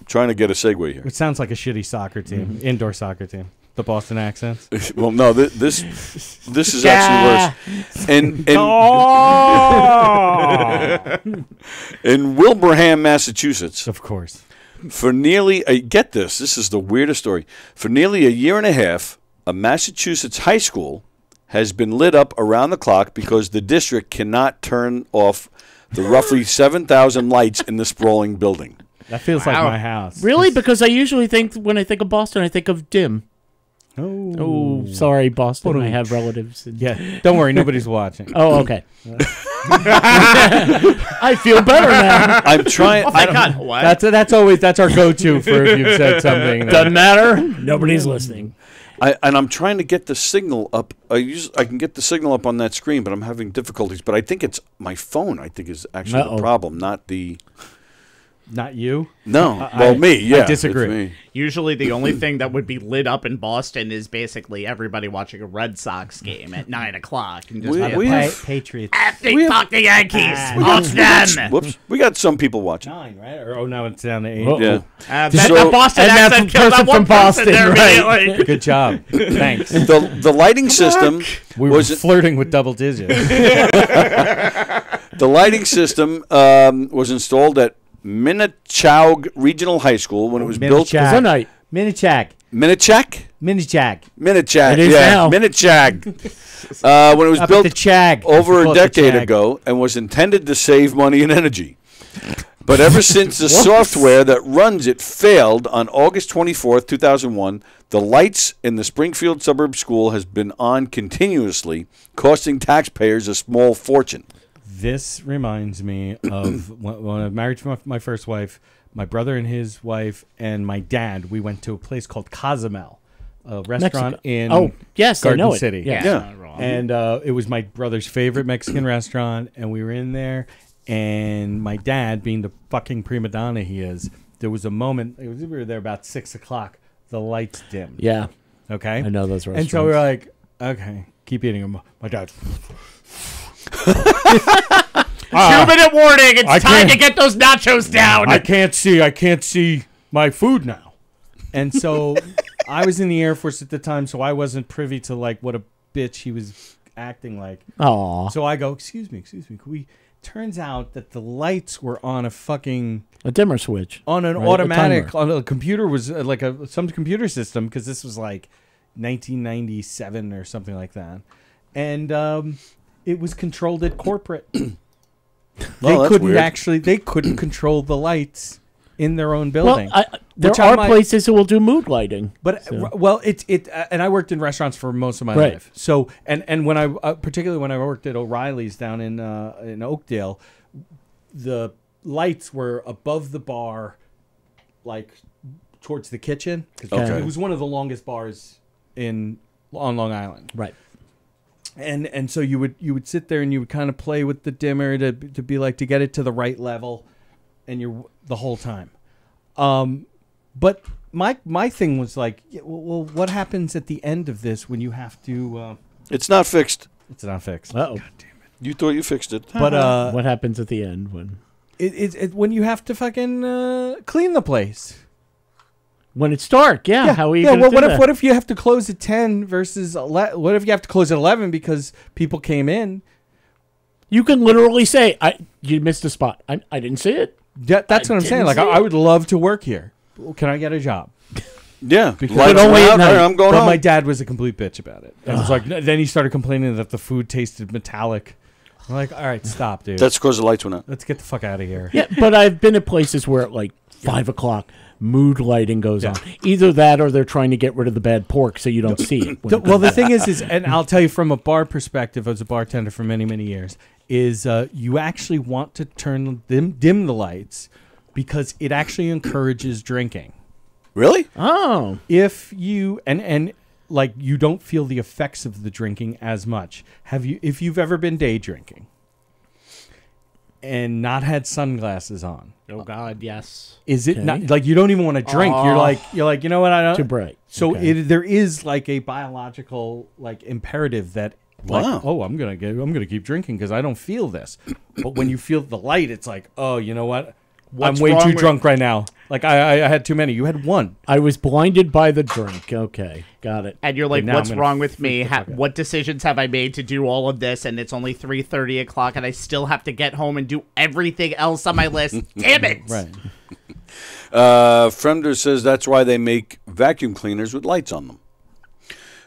trying to get a segue here. It sounds like a shitty soccer team, indoor soccer team. The Boston accents. Well, no, this is actually worse. And in Wilbraham, Massachusetts, Of course. for nearly get this. This is the weirdest story. For nearly a year and a half, a Massachusetts high school has been lit up around the clock because the district cannot turn off the roughly 7,000 lights in the sprawling building. That feels like my house. Really? Because I usually think, when I think of Boston, I think of dim. Oh. Oh, sorry, Boston. I have relatives. Yeah. Don't worry, nobody's watching. Oh, okay. I feel better now. I'm trying. Oh my God, what? That's our go-to for if you've said something. Doesn't matter. Nobody's listening. And I'm trying to get the signal up. I can get the signal up on that screen, but I'm having difficulties. But I think it's my phone. I think is actually Uh-oh. the problem, not the. Not you. No, well, me. Yeah, I disagree. it's me. Usually the only thing that would be lit up in Boston is basically everybody watching a Red Sox game at 9 o'clock. And just We be have- Patriots. they fuck the Yankees. Watch them. Whoops, we got some people watching. 9, right? Or now it's down to 8. Uh-oh. Yeah. That So- the Boston and that's accent a killed that person one from person Boston, there right. immediately. Good job. Thanks. The lighting system We were was flirting with double digits. the lighting system was installed at Minnechaug Regional High School when it was built. Minnechaug. Tonight. Minichak. Minnechaug. Minichak. It is now. Minnechaug. When it was Up built at the Chag. over Call a it the decade Chag. ago and was intended to save money and energy. But ever since the software that runs it failed on August 24th, 2001, the lights in the Springfield Suburb School has been on continuously, costing taxpayers a small fortune. This reminds me of when I married my first wife, my brother and his wife, and my dad. We went to a place called Cozumel, a restaurant Mexico. in Oh, yes, Garden I know it. City. Yes. Yeah. Not wrong. And it was my brother's favorite Mexican restaurant, and we were in there, and my dad, being the fucking prima donna he is, there was a moment, we were there about 6 o'clock, the lights dimmed. Yeah. Okay? I know those And so restaurants. we're like, okay, keep eating them. My dad, 2-minute warning. It's I time to can't- get those nachos down. I can't see my food now. And so I was in the Air Force at the time, so I wasn't privy to like what a bitch he was acting like. Aw. So I go, excuse me, could we? Turns out that the lights were on a fucking A dimmer switch. on an Right, a automatic timer. on a computer was like some computer system because this was like 1997 or something like that, and It was controlled at corporate. Well, that's weird. They couldn't control the lights in their own building. Well, there are places who will do mood lighting. But and I worked in restaurants for most of my life. So and when I particularly when I worked at O'Reilly's down in Oakdale, the lights were above the bar, like towards the kitchen. Okay. It was one of the longest bars on Long Island. Right. And so you would sit there and you would kind of play with the dimmer to be like to get it to the right level, and you're the whole time. But my thing was like, well, what happens at the end of this when you have to? It's not fixed. It's not fixed. Uh-oh. God damn it! You thought you fixed it, But what happens at the end when? When you have to fucking clean the place. When it's dark, how are you? Yeah. Gonna Well, do that? what if you have to close at 10 versus what if you have to close at 11 because people came in? You can literally say, "You missed a spot. I didn't see it." That's what I'm saying. Like I would love to work here. Can I get a job? Yeah, Because lights only are at out. night. All right, I'm going But home. my dad was a complete bitch about it. And it was like, then he started complaining that the food tasted metallic. I'm like, all right, stop, dude. That's because the lights went out. Let's get the fuck out of here. Yeah, but I've been at places where at like 5 o'clock, mood lighting goes on. Either that, or they're trying to get rid of the bad pork so you don't see it. Well, the thing is, and I'll tell you from a bar perspective, I was a bartender for many, many years, is you actually want to dim the lights because it actually encourages drinking. Really? Oh, If you and like you don't feel the effects of the drinking as much. If you've ever been day drinking and not had sunglasses on? Oh God, yes. Is it not like you don't even want to drink? You're like, you know what? I don't. too bright. So Okay. there is like a biological like imperative that like, Wow. oh, I'm gonna keep drinking because I don't feel this. But when you feel the light, it's like, oh, you know what? What's I'm way wrong too with- drunk right now. Like I had too many. You had one. I was blinded by the drink. Okay, got it. And you're like, now what's I'm gonna wrong with me? freak the fuck out. What decisions have I made to do all of this? And it's only 3:30 o'clock, and I still have to get home and do everything else on my list. Damn it! Right. Fremder says that's why they make vacuum cleaners with lights on them.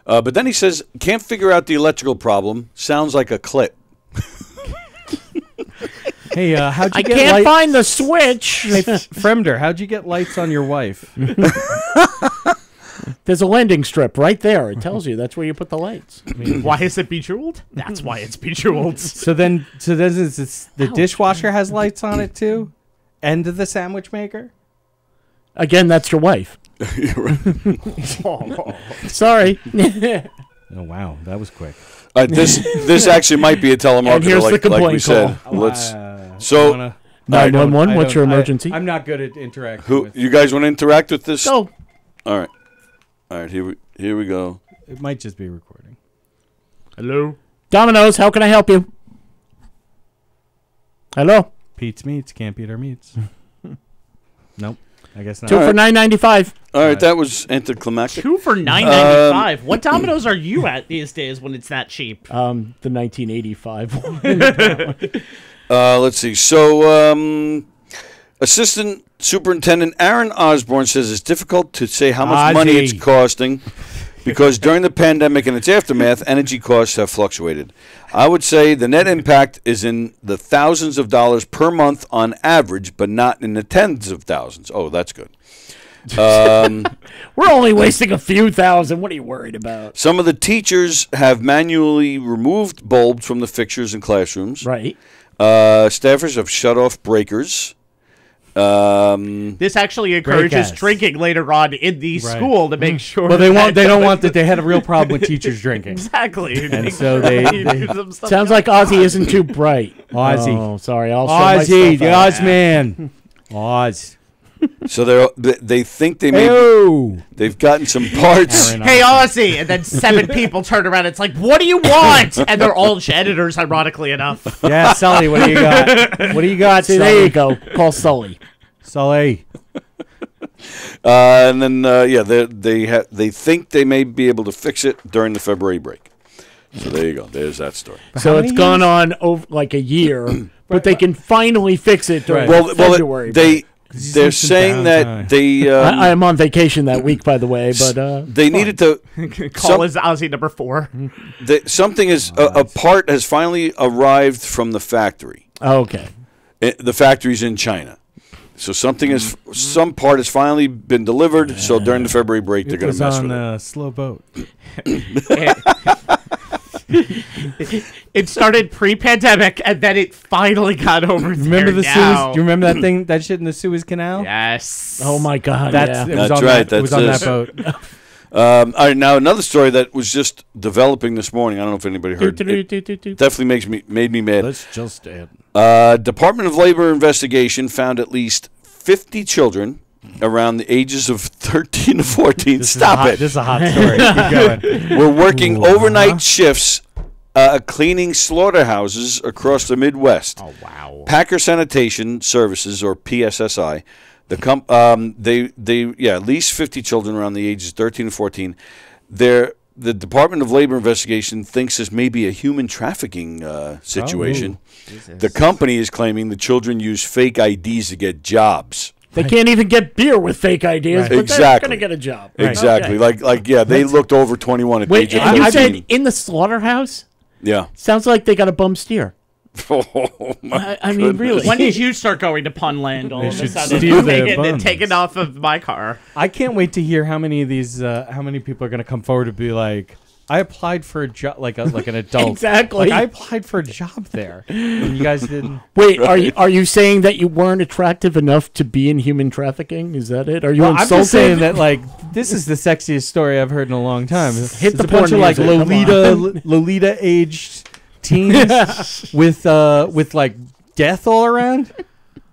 But then he says, can't figure out the electrical problem. Sounds like a clit. Hey, how'd you I get can't find the switch. Hey, Fremder, how'd you get lights on your wife? There's a landing strip right there. It tells you that's where you put the lights. Why is it bejeweled? That's why it's bejeweled. So then the dishwasher has lights on it too, and the sandwich maker. Again, that's your wife. Sorry. Oh wow, that was quick. This actually might be a telemarketer, And here's the like complaint we said. call. Let's. I So, wanna- 911, I what's don't- your emergency? I'm not good at interacting who with. you guys want to interact with this? Go. All right. Here we go. It might just be recording. Hello? Domino's, how can I help you? Hello? Pete's Meats can't beat our meats. Nope, I guess not. 2 for $9.95. All right, that was anticlimactic. 2 for $9.95. What Domino's are you at these days when it's that cheap? The 1985 one. Let's see. So, Assistant Superintendent Aaron Osborne says it's difficult to say how much money it's Ozzy. costing because during the pandemic and its aftermath, energy costs have fluctuated. I would say the net impact is in the thousands of dollars per month on average, but not in the tens of thousands. Oh, that's good. We're only wasting a few thousand. What are you worried about? Some of the teachers have manually removed bulbs from the fixtures in classrooms. Right. Staffers have shut off breakers. This actually encourages gas. drinking later on in the school to make sure. Well, they that- don't want that. They had a real problem with teachers drinking. Exactly. And so they Sounds like Ozzy isn't too bright. Ozzy. Oh, sorry. I'll show my Ozzy, stuff the out. Oz man, Oz. So they think they may Oh, they've gotten some parts. Aaron Hey, Aussie! And then 7 people turn around. It's like, what do you want? And they're all janitors, ironically enough. yeah, Sully, what do you got? What do you got? See, there you go. Call Sully. Sully. And then they think they may be able to fix it during the February break. So there you go. There's that story. So many it's gone on over like a year, but they can finally fix it during Well, February. they they're saying that they I am on vacation that week, by the way, but they needed to Call is Aussie number 4. something is a part has finally arrived from the factory. okay. The factory's in China. So some part has finally been delivered. So during the February break, they're going to mess with it. on a slow boat. It started pre-pandemic, and then it finally got over Remember there the now. Suez? You remember that thing? That shit in the Suez Canal? Yes. Oh my God. That's yeah. it was That's on right, That, it was that's on this. that boat. All right, now another story that was just developing this morning. I don't know if anybody heard. It definitely made me mad. Let's just add. Department of Labor investigation found at least 50 children around the ages of 13 to 14. Stop it. This is a hot story. Keep going. We're working overnight shifts cleaning slaughterhouses across the Midwest. Oh wow. Packer Sanitation Services, or PSSI, at least 50 children around the ages 13 to 14. The Department of Labor investigation thinks this may be a human trafficking situation. The company is claiming the children use fake IDs to get jobs. They can't even get beer with fake ideas, Right. but Exactly. they're going to get a job. Exactly. Okay. They looked over 21 at the Wait, age of and 13. you said in the slaughterhouse? Yeah. Sounds like they got a bum steer. Oh, my I mean, really. When did you start going to Punland all They of a should sudden? steal their And buns. taken off of my car. I can't wait to hear how many of these, how many people are going to come forward to be like, I applied for a job, like an adult. Exactly. Like, I applied for a job there, and you guys didn't. Wait, are you saying that you weren't attractive enough to be in human trafficking? Is that it? Are you Well, I'm insulted? just saying that, like, this is the sexiest story I've heard in a long time. Hit It's the a bunch porn of like music, come Lolita aged teens with like death all around.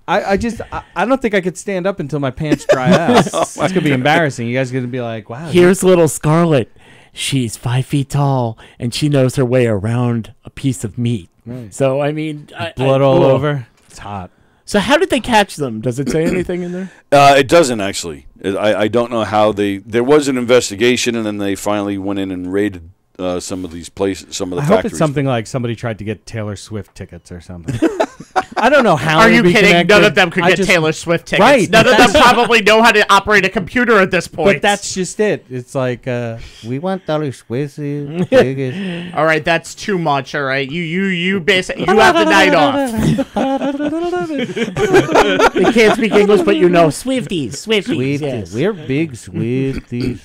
I don't think I could stand up until my pants dry out. That's gonna be embarrassing. You guys are gonna be like, wow. Here's little Scarlet. She's 5 feet tall, and she knows her way around a piece of meat. Right. So, I mean... blood all over. It's hot. So how did they catch them? Does it say anything in there? It doesn't actually. I don't know how they. There was an investigation, and then they finally went in and raided some of these places, some of the I hope factories. it's something like somebody tried to get Taylor Swift tickets or something. I don't know how. Are it'd you be kidding? connected. None of them could I get just- Taylor Swift tickets. Right, None of them that's- probably know how to operate a computer at this point. But that's just it. It's like we want Taylor Swift. Biggest. all right. That's too much. All right. You basically you have the night off. They can't speak English, but you know Swifties. Swifties, yes. We're big Swifties.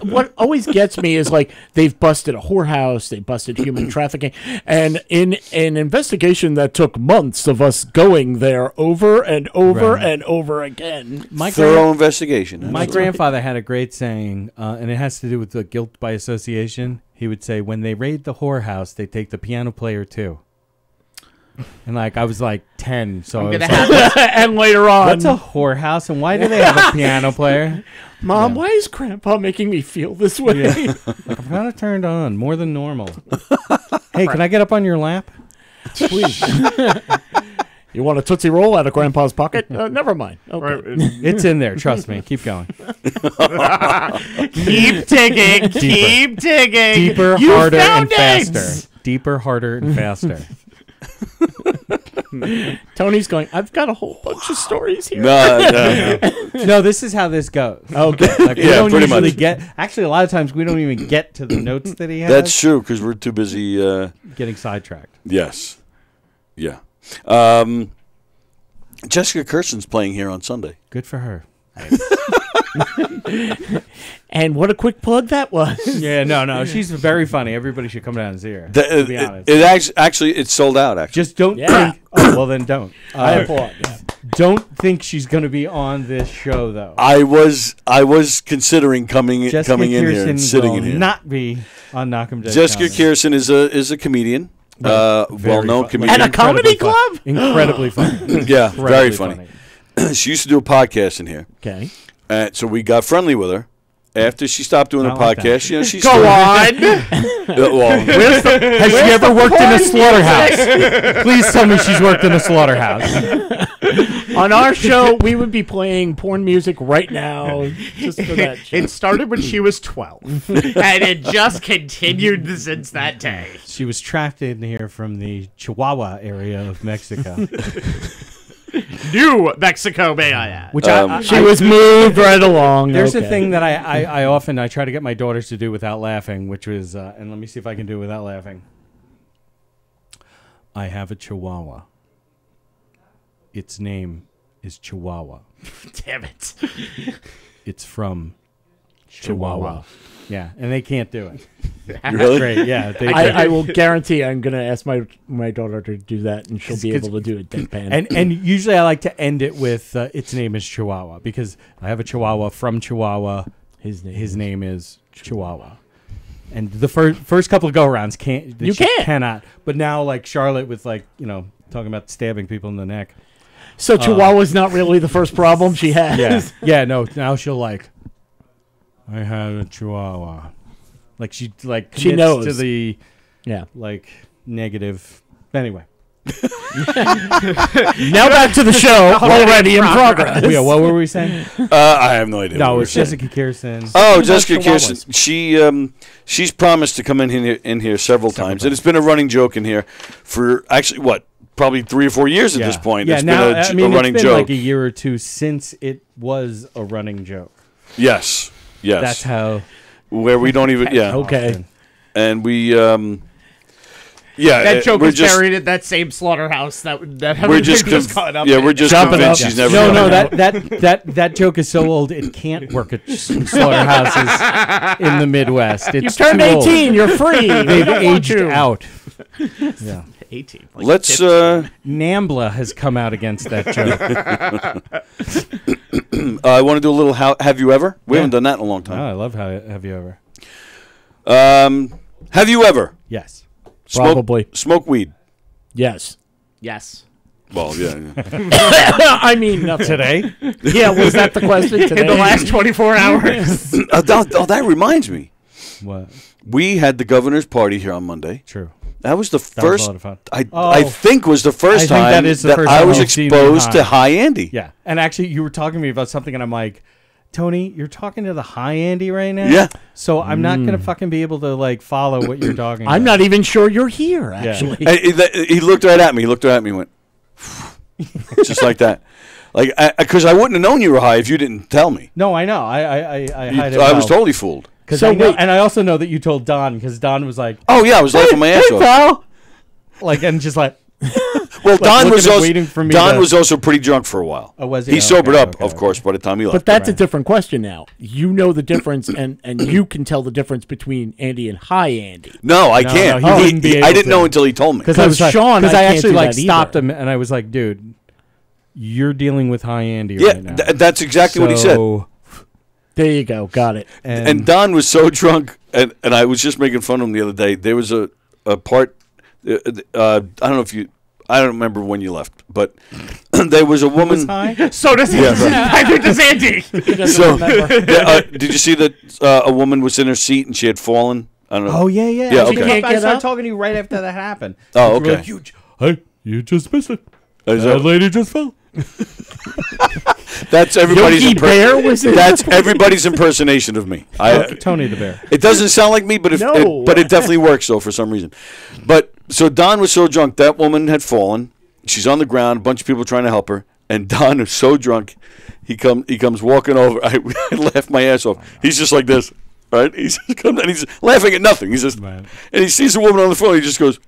What always gets me is like they've busted a whorehouse, they busted human trafficking, and in an investigation that took months of us going there over and over Right. and over again. thorough investigation. My grandfather had a great saying, and it has to do with the guilt by association. He would say, when they raid the whorehouse, they take the piano player too. And like I was like 10, so I was gonna like, have And later on, what's a whorehouse and why do they have a piano player? Mom, why is Grandpa making me feel this way? Yeah. I'm kind of turned on, more than normal. Hey, can I get up on your lap? Please. You want a Tootsie Roll out of Grandpa's pocket? Never mind. Okay. It's in there, trust me. Keep going. Keep digging. Keep digging. Deeper, You harder, found and eggs! faster. Deeper, harder, and faster. Tony's going, I've got a whole bunch of stories here. No. No, this is how this goes. Okay. Like, we Yeah, don't pretty usually much. get. Actually, a lot of times we don't even get to the notes that he has. That's true because we're too busy. Getting sidetracked. Yes. Yeah. Jessica Kirson's playing here on Sunday. Good for her. And what a quick plug that was. Yeah, no, she's very funny. Everybody should come down and see her. The- to be honest, Actually, it's sold out. Actually, just don't Yeah. think. Oh, well, then don't. I applaud. Yeah. Don't think she's going to be on this show, though. I was considering coming in Jessica here Kirsten and sitting will in here. not be on Knock'em Dead. Jessica Comedy. Kirsten is a comedian, well-known fun. comedian. And a comedy Incredibly fun. club? Incredibly funny. Yeah, very Incredibly funny. She used to do a podcast in here, Okay. so we got friendly with her. After she stopped doing Not her like podcast, you know, she's Go on. Has she ever worked in a slaughterhouse? Please tell me she's worked in a slaughterhouse. On our show, we would be playing porn music right now just for that show. It started when she was 12, and it just continued since that day. She was trapped in here from the Chihuahua area of Mexico. New Mexico, may I add? Which She was moved right along. There's Okay. a thing that I often try to get my daughters to do without laughing, which was, and let me see if I can do it without laughing. I have a Chihuahua. Its name is Chihuahua. Damn it. It's from Chihuahua. Yeah, and they can't do it. Really? Great, yeah. I will guarantee I'm going to ask my daughter to do that, and she'll be able to do it deadpan. and usually I like to end it with its name is Chihuahua because I have a Chihuahua from Chihuahua. His name is Chihuahua. And the first couple of go-arounds cannot. But now, like Charlotte with talking about stabbing people in the neck. So Chihuahua's not really the first problem she has. Yeah, yeah. No, now she'll I had a Chihuahua. Like she She knows to the negative. Anyway. Now back to the show. Already in progress. Yeah, what were we saying? I have no idea. No, it's Jessica Kirsten. Oh, Jessica Kirsten. She's promised to come in here several times, and it's been a running joke in here for actually probably 3 or 4 years at this point. Yeah, it's now, been a running it's been joke. like a year or two since it was a running joke. Yes. That's how. Where we don't even Okay. and we That joke we're is buried in that same slaughterhouse that we're just caught up. yeah, we're just Jumping convinced up. she's never No, gonna- that joke is so old it can't work at slaughterhouses in the Midwest. You It's turned too old. 18. You're free. They've aged out. Yeah. 18. Let's Nambla has come out against that joke. I want to do a little have you ever? We haven't done that in a long Oh, time. I love how have you ever? Have you ever Yes. Probably. smoke weed? Yes. Yes. Well, yeah. I mean, nothing. Today? Yeah, was that the question today? In the last 24 hours. That reminds me. What? We had the governor's party here on Monday. True. That was the That first. was a lot of fun. I think was the first I think time that is the first I time was I've seen exposed you to High Andy. Yeah. And actually, you were talking to me about something, and I'm like, Tony, you're talking to the High Andy right now? Yeah. So I'm not going to fucking be able to, follow what you're talking about. I'm not even sure you're here, actually. And he looked right at me. He looked right at me and went, just like that. Because I wouldn't have known you were high if you didn't tell me. No, I know. I hide it I was well. totally fooled. So and I also know that you told Don, because Don was like, Oh, yeah, I was laughing my ass hey, off. pal. And just Well, Don was looking at also waiting for me Don to- was also pretty drunk for a while. Oh, was he? He Oh, sobered okay, up, okay, of course, by the time he left. But that's a different question now. You know the difference, and you can tell the difference between Andy and High Andy. No, I can't. he wouldn't be I able didn't to. know until he told me. Because Sean, I I can't actually do that stopped either. him, and I was like, dude, you're dealing with High Andy Yeah, right now. that's exactly what he said. There you go. Got it. And Don was so drunk, and I was just making fun of him the other day. There was a part. I don't know if you. I don't remember when you left, but there was a woman. was high? So does he. Yeah, right. I think does Andy. So, did you see that a woman was in her seat and she had fallen? I don't know. Oh, yeah. Yeah, I okay. came up- Can't I get started up? talking to you right after that happened. Oh, You were okay. like, you just missed it. Is That that- lady just fell. That's everybody's Yogi Bear was in That's everybody's impersonation of me. Tony the Bear. It doesn't sound like me, but No. but it definitely works though for some reason. But so Don was so drunk that woman had fallen. She's on the ground. A bunch of people trying to help her, and Don is so drunk. He comes walking over. I laughed my ass off. He's just like this, right? He's just comes and he's laughing at nothing. He's just and he sees a woman on the floor. He just goes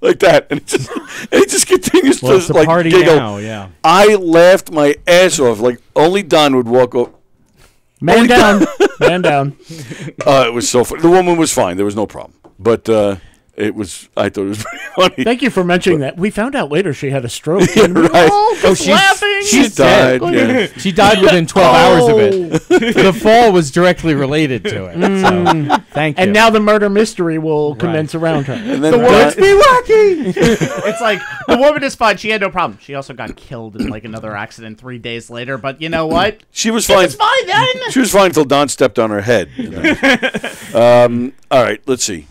like that, and he just continues Well, it's to a like party giggle. now, yeah. I laughed my ass off. Like only Don would walk over. Man down. Man down. It was so funny. The woman was fine. There was no problem. But it was. I thought it was pretty funny. Thank you for mentioning that. We found out later she had a stroke. Yeah, and we were right. all just laughing. She died. Yeah. She died within 12 hours of it. The fall was directly related to it. So, thank you. And now the murder mystery will commence around her. And then The Don- words be wacky. It's like the woman is fine. She had no problem. She also got killed in another accident 3 days later. But you know what? she was fine. It's fine then. She was fine until Don stepped on her head. All right. Let's see.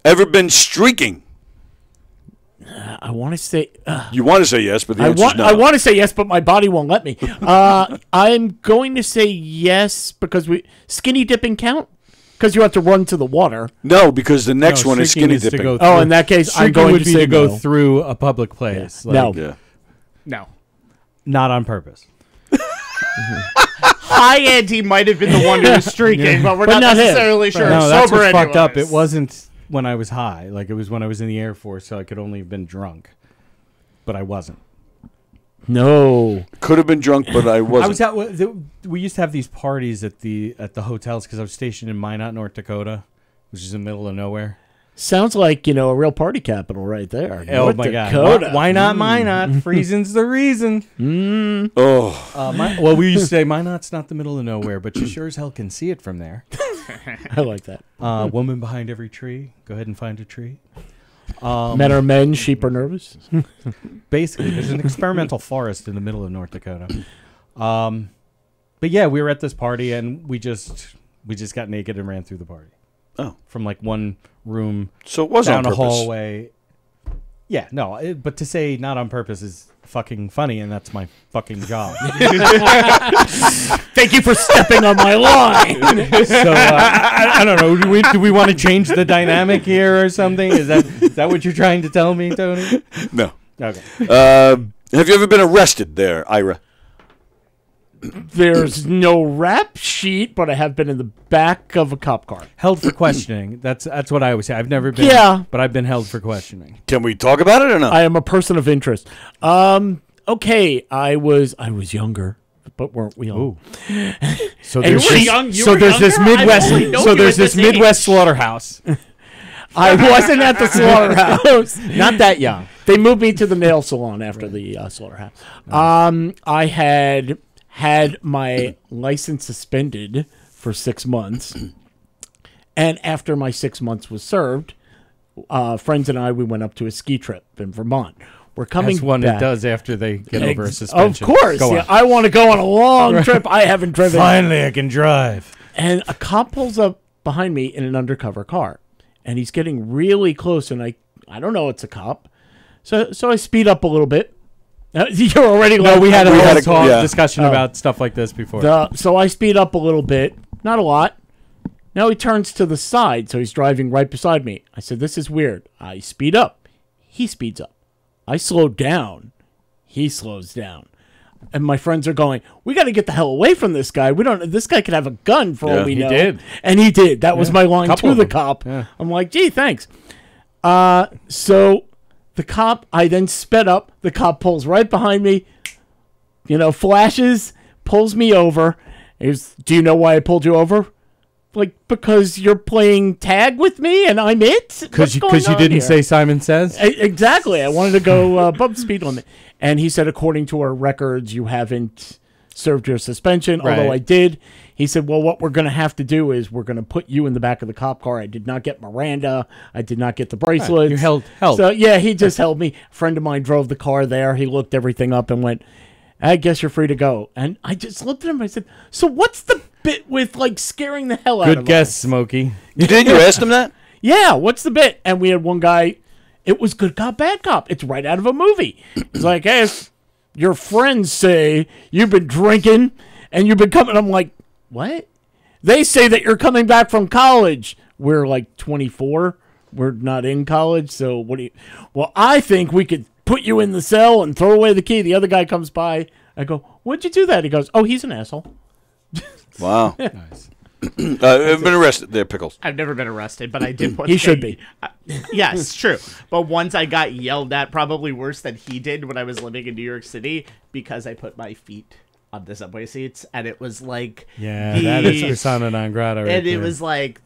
Ever been streaking? I want to say. You want to say yes, but the answer's no. I want to say yes, but my body won't let me. I'm going to say yes because skinny dipping count because you have to run to the water. No, because the next No, one is streaking skinny is to dipping. go Oh, in that case, I'm Streaking going would to be say to go no. through a public place. No. Yeah. No. Not on purpose. High Andy might have been the one who was streaking, but we're But not not him. necessarily sure. No, if that's sober what's fucked up. anyone It wasn't when I was high. Like, it was when I was in the Air Force, so I could only have been drunk. But I wasn't. No. Could have been drunk, but I wasn't. I was out. We used to have these parties at the hotels because I was stationed in Minot, North Dakota, which is in the middle of nowhere. Sounds like, a real party capital right there. Oh North my Dakota. God! Why not Minot? Reason's the reason. Oh, Well, we used to say Minot's not the middle of nowhere, but you sure as hell can see it from there. I like that. Woman behind every tree. Go ahead and find a tree. Men are men, sheep are nervous. Basically, there's an experimental forest in the middle of North Dakota. But yeah, we were at this party and we just got naked and ran through the party. Oh. From like one room so it was down on a purpose. hallway. Yeah, no, but to say not on purpose is fucking funny, and that's my fucking job. Thank you for stepping on my line. So I don't know. Do we want to change the dynamic here or something? Is that what you're trying to tell me, Tony? No. Okay. Have you ever been arrested there, Ira? There's no rap sheet, but I have been in the back of a cop car. Held for questioning. That's what I always say. I've never been. Yeah. But I've been held for questioning. Can we talk about it or not? I am a person of interest. Okay, I was younger, but weren't we all? So And there's you were this, young- you so were there's this younger? I Midwest. only know So you there's at this this age. Midwest slaughterhouse. I wasn't at the slaughterhouse. Not that young. They moved me to the nail salon after the slaughterhouse. I had my license suspended for 6 months, and after my 6 months was served, friends and we went up to a ski trip in Vermont. We're coming As one back. does after they get over a Of suspension. course, Go on. yeah, I want to go on a long trip. I haven't driven. Finally, I can drive. And a cop pulls up behind me in an undercover car, and he's getting really close, and I don't know it's a cop, so I speed up a little bit. You're already No, we had a had whole a- yeah. discussion Oh. about stuff like this before. So I speed up a little bit, not a lot. Now he turns to the side, so he's driving right beside me. I said, "This is weird." I speed up, he speeds up. I slow down, he slows down. And my friends are going, "We got to get the hell away from this guy. We don't. This guy could have a gun for all we he know." did. And he did. That was my line Couple to of the them. cop. Yeah. I'm like, "Gee, thanks." So the cop, I then sped up. The cop pulls right behind me. Flashes, pulls me over. Do you know why I pulled you over? Like, because you're playing tag with me and I'm it? Because What's going you on didn't here? say Simon Says? Exactly. I wanted to go bump speed limit. And he said, according to our records, you haven't served your suspension, although Right. I did. He said, well, what we're going to have to do is we're going to put you in the back of the cop car. I did not get Miranda. I did not get the bracelets. You held. So, yeah, he just held me. A friend of mine drove the car there. He looked everything up and went, I guess you're free to go. And I just looked at him. I said, so what's the bit with, like, scaring the hell out of Good guess, us? Smokey. Didn't you ask them that? Yeah, what's the bit? And we had one guy, it was good cop, bad cop. It's right out of a movie. He's like, hey, if your friends say you've been drinking and you've been coming. I'm like, what? They say that you're coming back from college. We're like 24. We're not in college. So what do you? Well, I think we could put you in the cell and throw away the key. The other guy comes by. I go, what'd you do that? He goes, oh, he's an asshole. Wow. Nice. I've been arrested there, Pickles. I've never been arrested, but I did. He should be. Yes, true. But once I got yelled at, probably worse than he did when I was living in New York City, because I put my feet on the subway seats, and it was like, Yeah, that is persona non grata. Right and it there. was like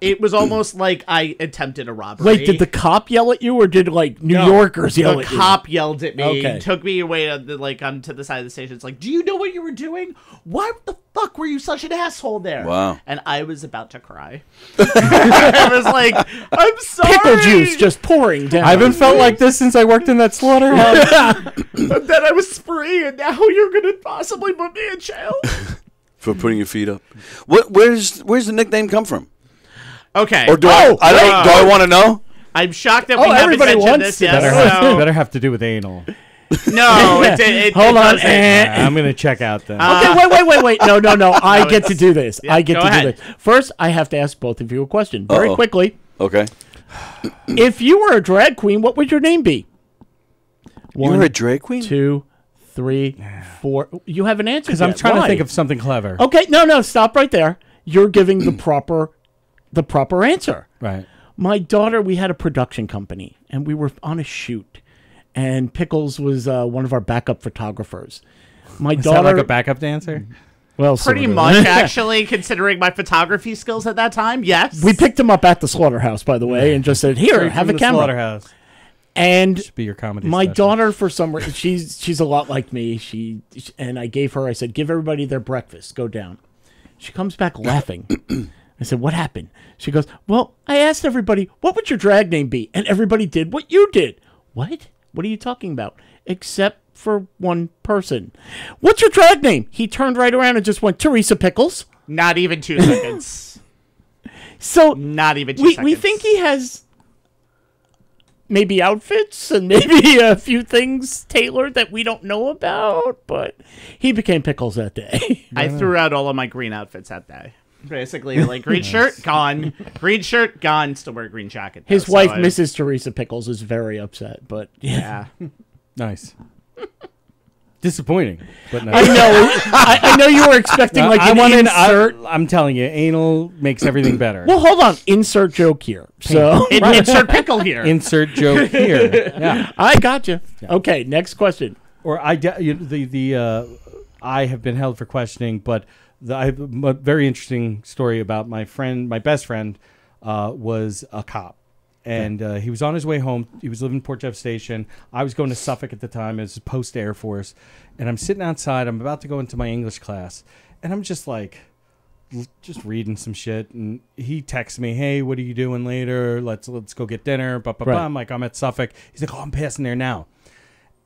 it was almost like I attempted a robbery. Wait, did the cop yell at you or did like New Yorkers yell The at you? cop yelled at me, Okay. took me away onto the side of the station. It's like, do you know what you were doing? Why the fuck were you such an asshole there? Wow. And I was about to cry. I was like, I'm sorry. Pickle juice just pouring down. I haven't felt like this since I worked in that slaughterhouse. But then I was free, and now you're gonna possibly put me in jail. For putting your feet up. Where's the nickname come from? Okay. Or do I want to know? I'm shocked that we haven't everybody mentioned wants this to. yet. better have to do with anal. No, it Hold on. doesn't. I'm gonna check out then. Okay, wait. No. I get to do this. I get go to do ahead. this. First, I have to ask both of you a question very Uh-oh. quickly. Okay. If you were a drag queen, what would your name be? You were a drag queen? 2, 3, 4. You haven't answered Because I'm yet. trying to Why? think of something clever. Okay, no, stop right there. You're giving the proper answer. Right. My daughter, we had a production company, and we were on a shoot, and Pickles was one of our backup photographers. My Is daughter, that like a backup dancer? well, Pretty sort of. much, actually, considering my photography skills at that time. Yes. We picked him up at the slaughterhouse, by the way, and just said, "Here, Straight have from a the camera." Slaughterhouse. And Should be your comedy. my special. daughter, for some reason, she's a lot like me. And I gave her, I said, "Give everybody their breakfast. Go down." She comes back laughing. I said, "What happened?" She goes, "Well, I asked everybody, what would your drag name be? And everybody did what you did." What? What are you talking about? Except for one person. "What's your drag name?" He turned right around and just went, "Teresa Pickles." Not even 2 seconds. So Not even 2 we seconds. think he has maybe outfits and maybe a few things tailored that we don't know about, but he became Pickles that day. I threw out all of my green outfits that day. Basically, like green shirt, gone. Green shirt, gone. Still wear a green jacket. Though, His so wife, I- Mrs. Teresa Pickles, is very upset, but yeah. Yeah. Nice. Disappointing, but I nice. know. I know you were expecting like I an want insert. I'm telling you, anal makes everything better. Well, hold on. Insert joke here. So Insert pickle here. Insert joke here. Yeah. I got you. Okay, next question. Or I have been held for questioning, but I have a very interesting story about my best friend was a cop. And he was on his way home. He was living in Port Jeff Station. I was going to Suffolk at the time. It was post Air Force. And I'm sitting outside. I'm about to go into my English class. And I'm just like, just reading some shit. And he texts me, "Hey, what are you doing later? Let's go get dinner." Right. I'm like, "I'm at Suffolk." He's like, "Oh, I'm passing there now."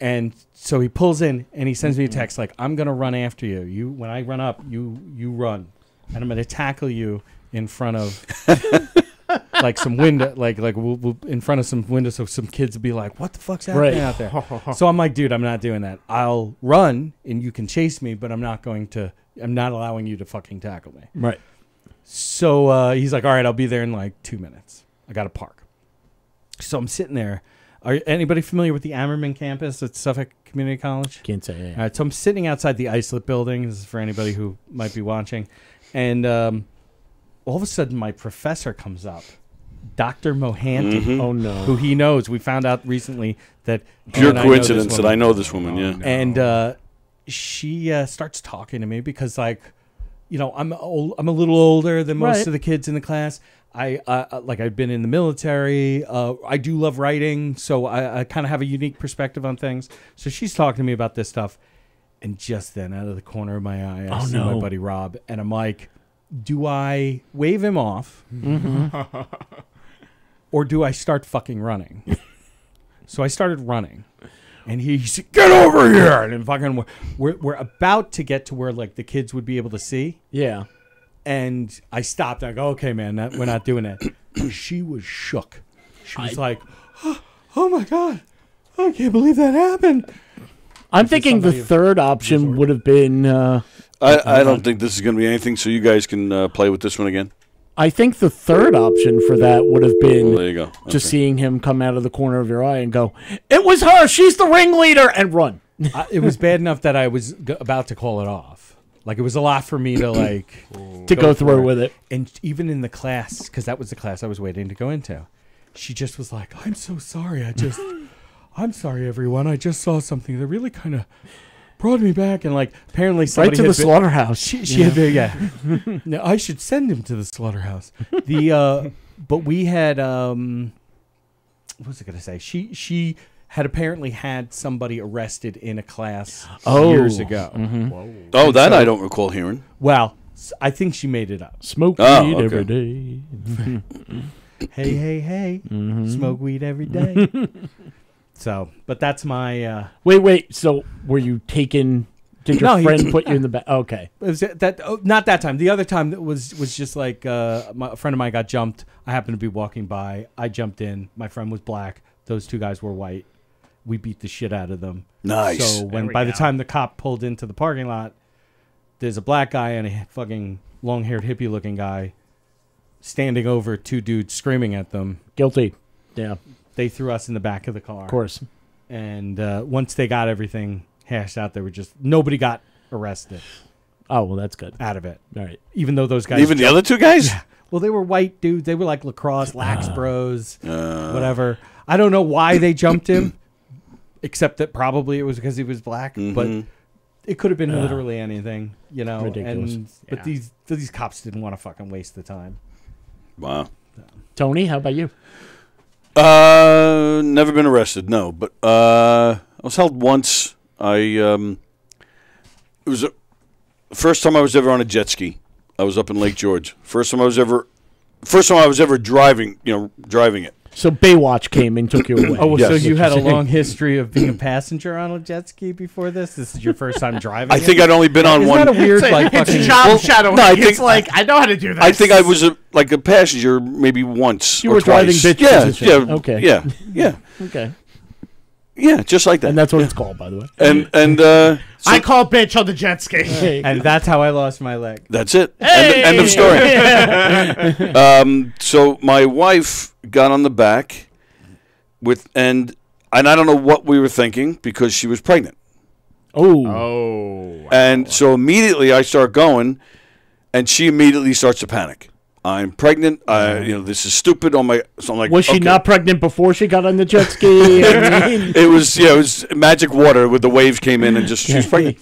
And so he pulls in and he sends me a text like, "I'm going to run after you. When I run up, you run. And I'm going to tackle you in front of... like some window, like we'll in front of some windows, so some kids will be like, "What the fuck's happening out there?" So I'm like, "Dude, I'm not doing that. I'll run and you can chase me, but I'm not allowing you to fucking tackle me." Right. So he's like, "All right, I'll be there in like 2 minutes. I got to park." So I'm sitting there. Are anybody familiar with the Ammerman campus at Suffolk Community College? Can't say. Yeah. All right, so I'm sitting outside the Islip building. This is for anybody who might be watching. And all of a sudden, my professor comes up, Dr. Mohanty, Oh no. who he knows. We found out recently that... Pure and I know this coincidence that woman. I know this woman, yeah. And she starts talking to me because, like, you know, I'm a little older than most Right. of the kids in the class. I've been in the military. I do love writing, so I kind of have a unique perspective on things. So she's talking to me about this stuff, and just then, out of the corner of my eye, I see my buddy Rob, and I'm like, do I wave him off, or do I start fucking running? So I started running. And he said, "Get over here!" And then fucking, we're about to get to where like the kids would be able to see. Yeah. And I stopped. I go, "Okay, man, we're not doing that." She was shook. She was like, "Oh my god, I can't believe that happened." I'm thinking the somebody- third option would have been. I don't think this is going to be anything, so you guys can play with this one again. I think the third option for that would have been Well, there you go. just Okay. seeing him come out of the corner of your eye and go, "It was her. She's the ringleader," and run. It was bad enough that I was about to call it off. Like, it was a lot for me to like To go for through with it. And even in the class, because that was the class I was waiting to go into, she just was like, "I'm so sorry. I'm sorry, everyone. I just saw something that really kind of brought me back." And like, apparently Right somebody to the had been- slaughterhouse. She had been, yeah. No, I should send him to the slaughterhouse. But we had what was I gonna say? She had apparently had somebody arrested in a class years ago. Oh, that I don't recall hearing. Well, I think she made it up. Smoke Oh, weed okay. every day. Hey, smoke weed every day. So, but that's my. Wait. So were you taken? Did your No, he- friend put you in the back? Okay. It was not that time. The other time that was just like a friend of mine got jumped. I happened to be walking by. I jumped in. My friend was black. Those two guys were white. We beat the shit out of them. Nice. So There we by the go. time the cop pulled into the parking lot, there's a black guy and a fucking long-haired hippie-looking guy standing over two dudes screaming at them. Guilty. Yeah, They threw us in the back of the car. of course. And once they got everything hashed out. They were just nobody got arrested Oh, well, that's good. out of it. All right. Even though those guys, Even the other two guys? well, they were white dudes. They were like lacrosse, lax bros, whatever. I don't know why they jumped him, except that probably it was because he was black. But it could have been literally anything, you know. Ridiculous. But these cops didn't want to fucking waste the time. Wow. Tony, how about you? Never been arrested, no. But I was held once. It was the first time I was ever on a jet ski. I was up in Lake George. First time I was ever driving it. So Baywatch came and took you away. Oh, Yes. so you had a long history of being a passenger on a jet ski before this? This is your first time driving? I think I'd only been on Isn't one. that a weird, like, It's fucking... job shadowing. no, I It's think- like, I know how to do this. I think I was a passenger maybe once. You or were driving twice. bitch Yeah, position. yeah, Okay. yeah, Okay. yeah, just like that. And that's what it's called, by the way. And so I call bitch on the jet ski. Hey. And that's how I lost my leg. that's it. End of story. So my wife got on the back and I don't know what we were thinking because she was pregnant. Oh. And so immediately I start going, and she immediately starts to panic. I'm pregnant. This is stupid. So I'm like, Was she okay. not pregnant before she got on the jet ski? I mean, It was magic water with the waves came in and just she was pregnant.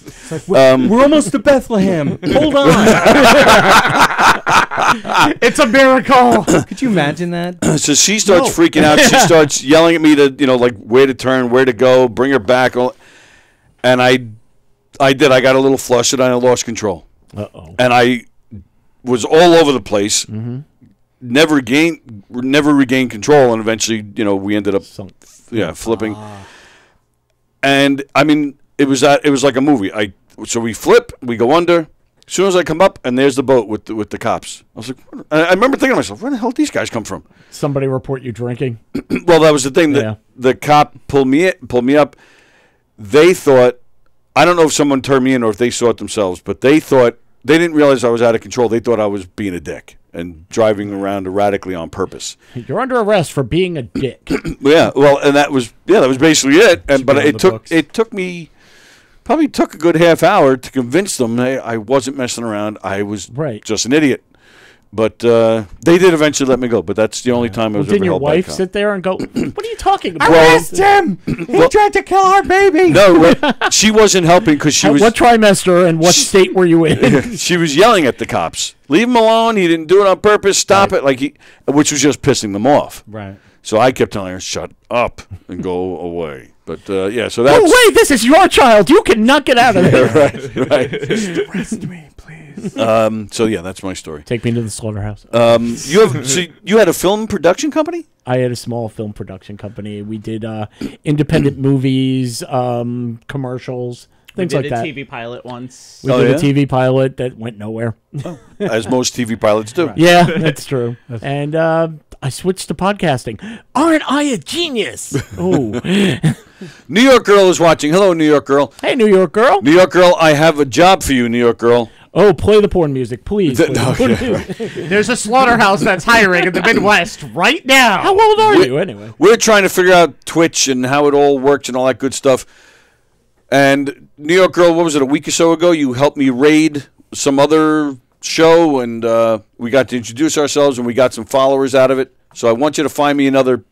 We're almost to Bethlehem. Hold on. It's a miracle. Could you imagine that? So she starts freaking out. She starts yelling at me to where to turn, where to go, bring her back. And I did. I got a little flustered and I lost control. uh-oh. And I was all over the place. Never regained control, and eventually, we ended up, flipping. And I mean, it was like a movie. So we flip, we go under. As soon as I come up, and there's the boat with the cops. I was like, I remember thinking to myself, where the hell did these guys come from? Somebody report you drinking. Well, that was the thing. Yeah. The cop pulled me up. They thought, I don't know if someone turned me in or if they saw it themselves, but they didn't realize I was out of control. They thought I was being a dick and driving around erratically on purpose. You're under arrest for being a dick. Yeah, well, and that was basically it. And but be on it the took books. it took me probably took a good half hour to convince them hey, I wasn't messing around. I was Right. just an idiot. But they did eventually let me go. But that's the only time I was Didn't ever your held by a wife cop. sit there and go, what are you talking about? Arrest him! He tried to kill our baby! No, she wasn't helping because she was What trimester and what state were you in? she was yelling at the cops. Leave him alone. He didn't do it on purpose. Stop it. Which was just pissing them off. Right. So I kept telling her, shut up and go away. But, so that's... Oh, wait, this is your child. You cannot get out of there. right. Arrest me, please. So, yeah, that's my story. Take me to the slaughterhouse. You had a film production company? I had a small film production company. We did independent movies, commercials, things We like did a that. TV pilot once. We Oh, did yeah? a TV pilot that went nowhere. As most TV pilots do. Yeah, that's true. And I switched to podcasting. Aren't I a genius? Oh, New York Girl is watching. Hello, New York Girl. hey, New York girl. New York Girl, I have a job for you, New York Girl. Oh, play the porn music, please. No, There's a slaughterhouse that's hiring in the Midwest right now. How old are you, anyway? We're trying to figure out Twitch and how it all works and all that good stuff. And New York Girl, what was it, a week or so ago? You helped me raid some other show, and we got to introduce ourselves, and we got some followers out of it. So I want you to find me another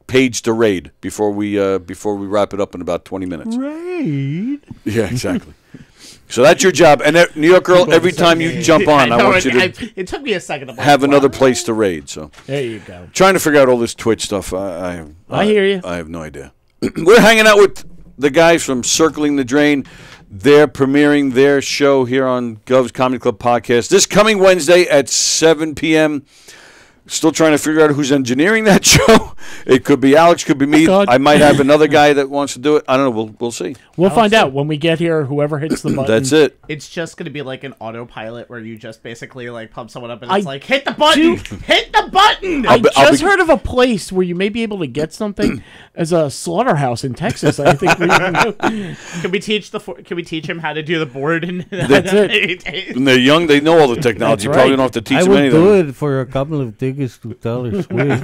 page to raid before we wrap it up in about 20 minutes. Raid? Yeah, exactly. So that's your job. And New York Girl, every time you jump on, I want you to It took me a second to have another place to raid. So There you go. trying to figure out all this Twitch stuff. I hear you. I have no idea. We're hanging out with the guys from Circling the Drain. They're premiering their show here on Gov's Comedy Club podcast this coming Wednesday at 7 p.m. Still trying to figure out who's engineering that show. It could be Alex, could be me. God. I might have another guy that wants to do it. I don't know. We'll see. We'll find out when we get here. Whoever hits the button. That's it. It's just going to be like an autopilot where you just basically like pump someone up and I it's like, hit the button! Hit the button! I I'll just be- heard of a place where you may be able to get something as a slaughterhouse in Texas. I think we can do. Can we teach him how to do the board? And That's it. When they're young, they know all the technology. That's Probably right. don't have to teach I them would anything. do it for a couple of tickets. Vegas to Taylor Swift.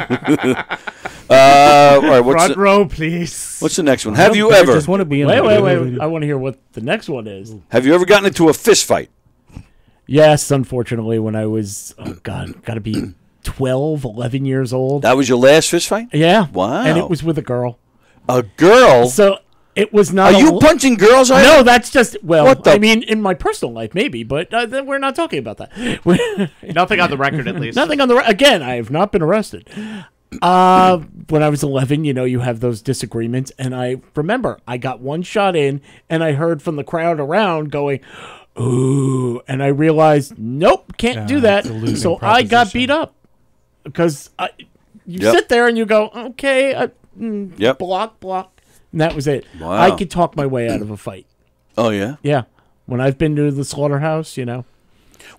All right, Front row, please. what's the next one? Have you I ever? just want to be in Wait. the I want to hear what the next one is. Have you ever gotten into a fist fight? Yes, unfortunately, when I was, got to be 12, 11 years old. That was your last fist fight? Yeah. Wow. And it was with a girl. A girl? So it was not. Are you punching girls? No, that's just, well, What the- I mean, in my personal life, maybe, but we're not talking about that. Nothing on the record, at least. Nothing on the again. I have not been arrested. When I was 11, you have those disagreements, and I remember I got one shot in, and I heard from the crowd around going, "Ooh," and I realized, nope, can't do that. it's a losing So I got proposition. beat up because you Yep. sit there and you go, "Okay, Yep. block," and that was it. Wow. I could talk my way out of a fight. Oh, yeah? Yeah, when I've been to the slaughterhouse,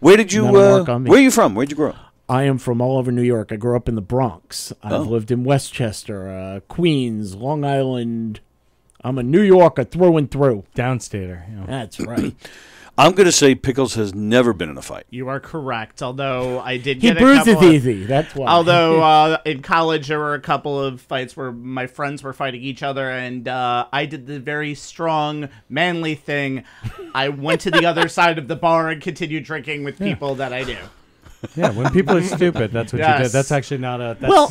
Where did you, That'll work on me. where are you from? Where'd you grow up? I am from all over New York. I grew up in the Bronx. I've lived in Westchester, Queens, Long Island. I'm a New Yorker through and through. Downstater. That's right. I'm going to say Pickles has never been in a fight. You are correct, although I did He get a bruises couple of, easy. That's why. Although in college there were a couple of fights where my friends were fighting each other, and I did the very strong, manly thing. I went to the other side of the bar and continued drinking with people that I knew. Yeah, when people are stupid, that's what you Yes. did. That's actually not a. That's, well,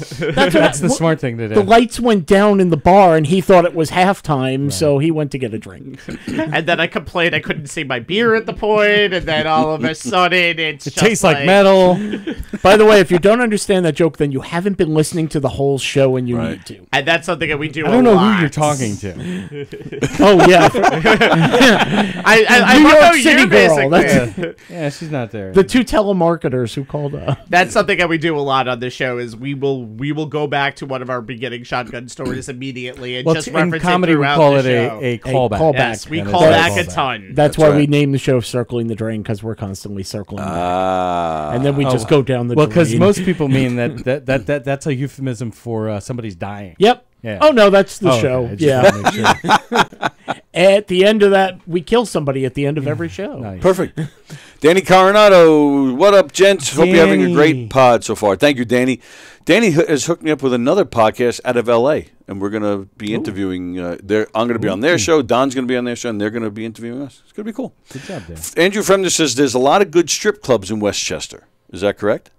that's the smart thing to do. The lights went down in the bar, and he thought it was halftime, so he went to get a drink. And then I complained I couldn't see my beer at the point, and then all of a sudden it just tastes like metal. By the way, if you don't understand that joke, then you haven't been listening to the whole show, and you need to. And that's something that we do. I don't a know lot. who you're talking to. Oh yeah, I New know York you, City girl. basically. That's Yeah, she's not there. the two telemarketers who called up. That's something that we do a lot on the show. Is we will go back to one of our beginning shotgun stories immediately and well, just in reference comedy, it we throughout call the it show. a callback. callback. Yes, we And call it's back a callback. ton. That's why right. we named the show "Circling the Drain" because we're constantly circling, the drain. And then we just go down the Well, drain. because most people mean that's a euphemism for somebody's dying. Yep. Yeah. Oh no, that's the Oh, okay. show. I just Yeah. wanna make sure. At the end of that, we kill somebody at the end of every show. Nice. Perfect. Danny Coronado, what up, gents? Hope you're having a Danny. great pod so far. Thank you, Danny. Danny has hooked me up with another podcast out of L.A., and we're going to be interviewing. I'm going to be on their show. Don's going to be on their show, and they're going to be interviewing us. It's going to be cool. Good job, Dan. Andrew Fremder says there's a lot of good strip clubs in Westchester. Is that correct?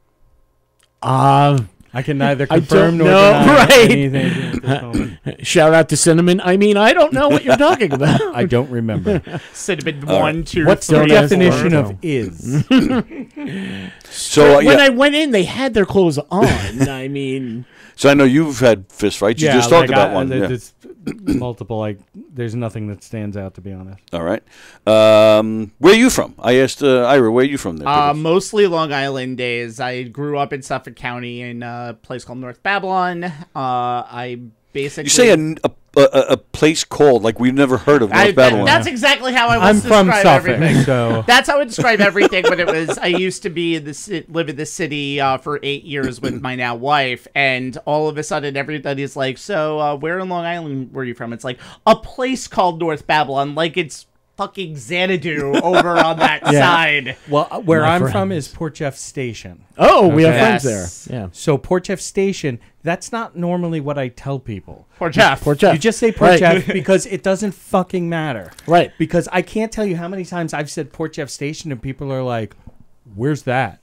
I can neither I confirm don't nor know, deny right. anything at this moment. Shout out to Cinnamon. I mean, I don't know what you're talking about. I don't remember. Cinnamon 1, 2, What's 3, the Don't ask definition for it. of is? So When I went in, they had their clothes on. I mean, so I know you've had fist fights. You just talked about one. Yeah. There's multiple. There's nothing that stands out, to be honest. All right. Where are you from? I asked Ira, where are you from? There, mostly Long Island days. I grew up in Suffolk County in a place called North Babylon. I basically you say a place called like we've never heard of North Babylon. That's exactly how I I'm was from describe Suffolk, everything. so That's how I describe everything. But it was I used to be in live in the city for 8 years with my now wife, and all of a sudden everybody's like, "So where in Long Island were you from?" It's like a place called North Babylon, like it's fucking Xanadu over on that side. well, where My I'm friends. from is Port Jeff Station. oh, we have Okay. friends Yes. there. Yeah. So Port Jeff Station. That's not normally what I tell people. Poor Jeff. Port Jeff. You just say Port Right. Jeff because it doesn't fucking matter. Right. Because I can't tell you how many times I've said Port Jeff Station and people are like, "Where's that?"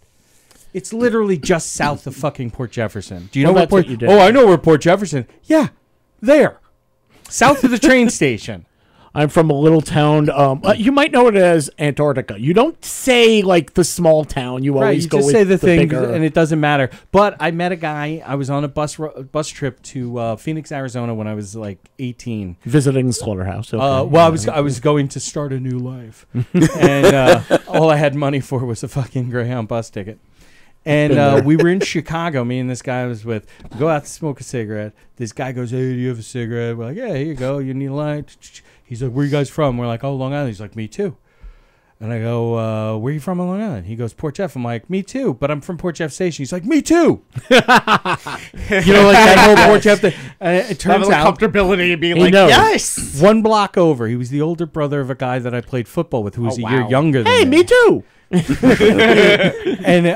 It's literally just south of fucking Port Jefferson. Do you Well, know where that's Port? what you did. Oh, I know where Port Jefferson. Yeah, there, south of the train station. I'm from a little town. You might know it as Antarctica. You don't say like the small town. You Right, always you go just with say the thing, bigger. and it doesn't matter. But I met a guy. I was on a bus trip to Phoenix, Arizona when I was like 18. visiting the slaughterhouse. Okay. Well, I was going to start a new life, and all I had money for was a fucking Greyhound bus ticket. And we were in Chicago. Me and this guy I was with. We go out to smoke a cigarette. This guy goes, "Hey, do you have a cigarette?" We're like, "Yeah, here you go. You need a light." He's like, "Where you guys from?" We're like, "Oh, Long Island." He's like, "Me too." And I go, "Where are you from on Long Island?" He goes, "Port Jeff." I'm like, "Me too, but I'm from Port Jeff Station." He's like, "Me too." You know, like that whole Port Jeff thing. It Level turns of out comfortability and being He like, knows. yes. one block over, he was the older brother of a guy that I played football with, who was a year wow. younger than Hey, me too. And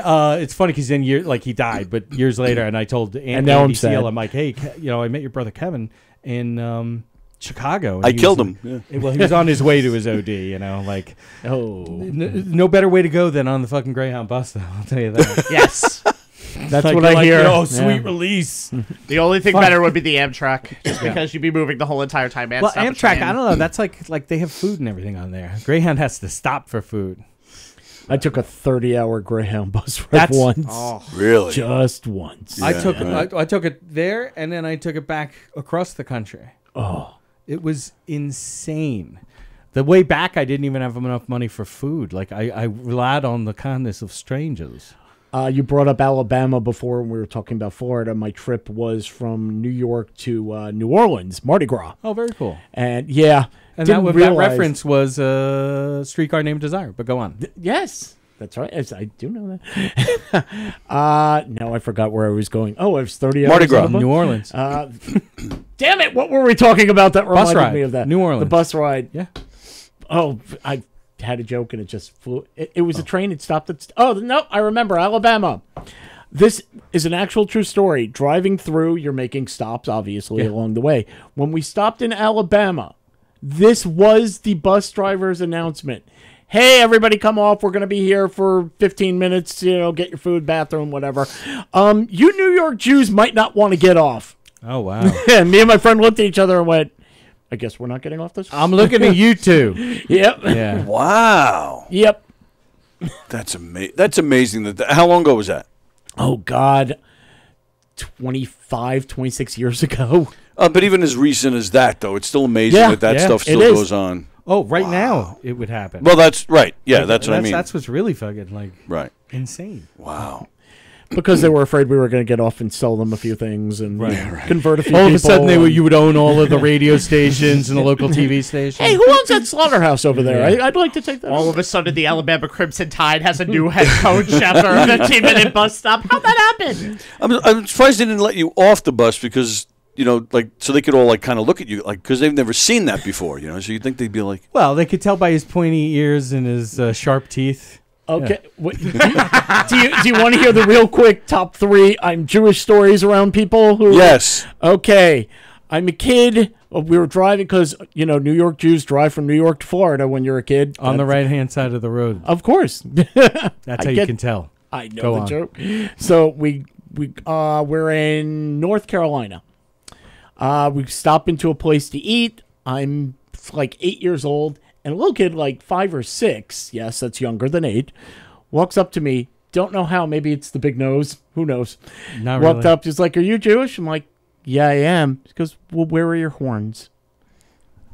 it's funny because then he died, but years later, and I told And now I'm Andy sad. Seal, I'm like, hey, I met your brother Kevin in Chicago. And I he killed was- him. Yeah. Well, he was on his way to his OD. Like Oh, no better way to go than on the fucking Greyhound bus. Though, I'll tell you that. Yes. that's Like, what you're I like, hear. oh, sweet Yeah. release. The only thing better would be the Amtrak, just because you'd be moving the whole entire time. And Well, stop a Amtrak, train. I don't know. That's like they have food and everything on there. Greyhound has to stop for food. I took a 30-hour Greyhound bus ride That's- once. Oh, Really? Just once. I took right. I took it there, and then I took it back across the country. Oh, It was insane. The way back, I didn't even have enough money for food. Like I relied on the kindness of strangers. you brought up Alabama before when we were talking about Florida. My trip was from New York to New Orleans, Mardi Gras. Oh, very cool. And yeah, And didn't that realize- reference was Streetcar Named Desire. But go on. Yes, that's right. I do know that. Now I forgot where I was going. Oh, it was 30 Mardi hours Gras. on the bus? New Orleans. Damn it! What were we talking about that reminded ride. me of that? New Orleans. The bus ride. Yeah. Oh, I had a joke and it just flew. It was a train. It stopped at. Oh no! I remember Alabama. This is an actual true story. Driving through, you're making stops, obviously, Yeah. along the way. When we stopped in Alabama, this was the bus driver's announcement. Hey, everybody, come off. We're going to be here for 15 minutes. Get your food, bathroom, whatever. You New York Jews might not want to get off. Oh wow. And me and my friend looked at each other and went, I guess we're not getting off this. I'm looking at you two. Yep. Yeah. Wow. Yep. That's amazing. That's amazing. How long ago was that? Oh, God. 26 years ago. But even as recent as that, though, it's still amazing Yeah, that yeah, stuff it still is. goes on. Oh, right now it would happen. Well, that's right. Yeah, that's what I mean. That's what's really fucking like Right. insane. Wow. Because they were afraid we were going to get off and sell them a few things and convert a few All of people. a sudden, and- you would own all of the radio stations and the local TV stations. Hey, who owns that slaughterhouse over there? I'd like to take that. all of a sudden, the Alabama Crimson Tide has a new head coach after a 15-minute bus stop. How'd that happen? I'm surprised they didn't let you off the bus because, so they could all, kind of look at you, because they've never seen that before, So you'd think they'd be like, Well, they could tell by his pointy ears and his sharp teeth. Okay. Do you want to hear the real quick top 3 I'm Jewish stories around people who? yes. Okay. I'm a kid. We were driving because, New York Jews drive from New York to Florida when you're a kid. On the right-hand side of the road. Of course. That's how you can tell. I know Go the on. joke. So we're in North Carolina. We stop into a place to eat. I'm like 8 years old. And a little kid, like 5 or 6, yes, that's younger than 8, walks up to me. Don't know how. Maybe it's the big nose. Who knows? Not Walked really. up. He's like, "Are you Jewish?" I'm like, "Yeah, I am." He goes, "Well, where are your horns?"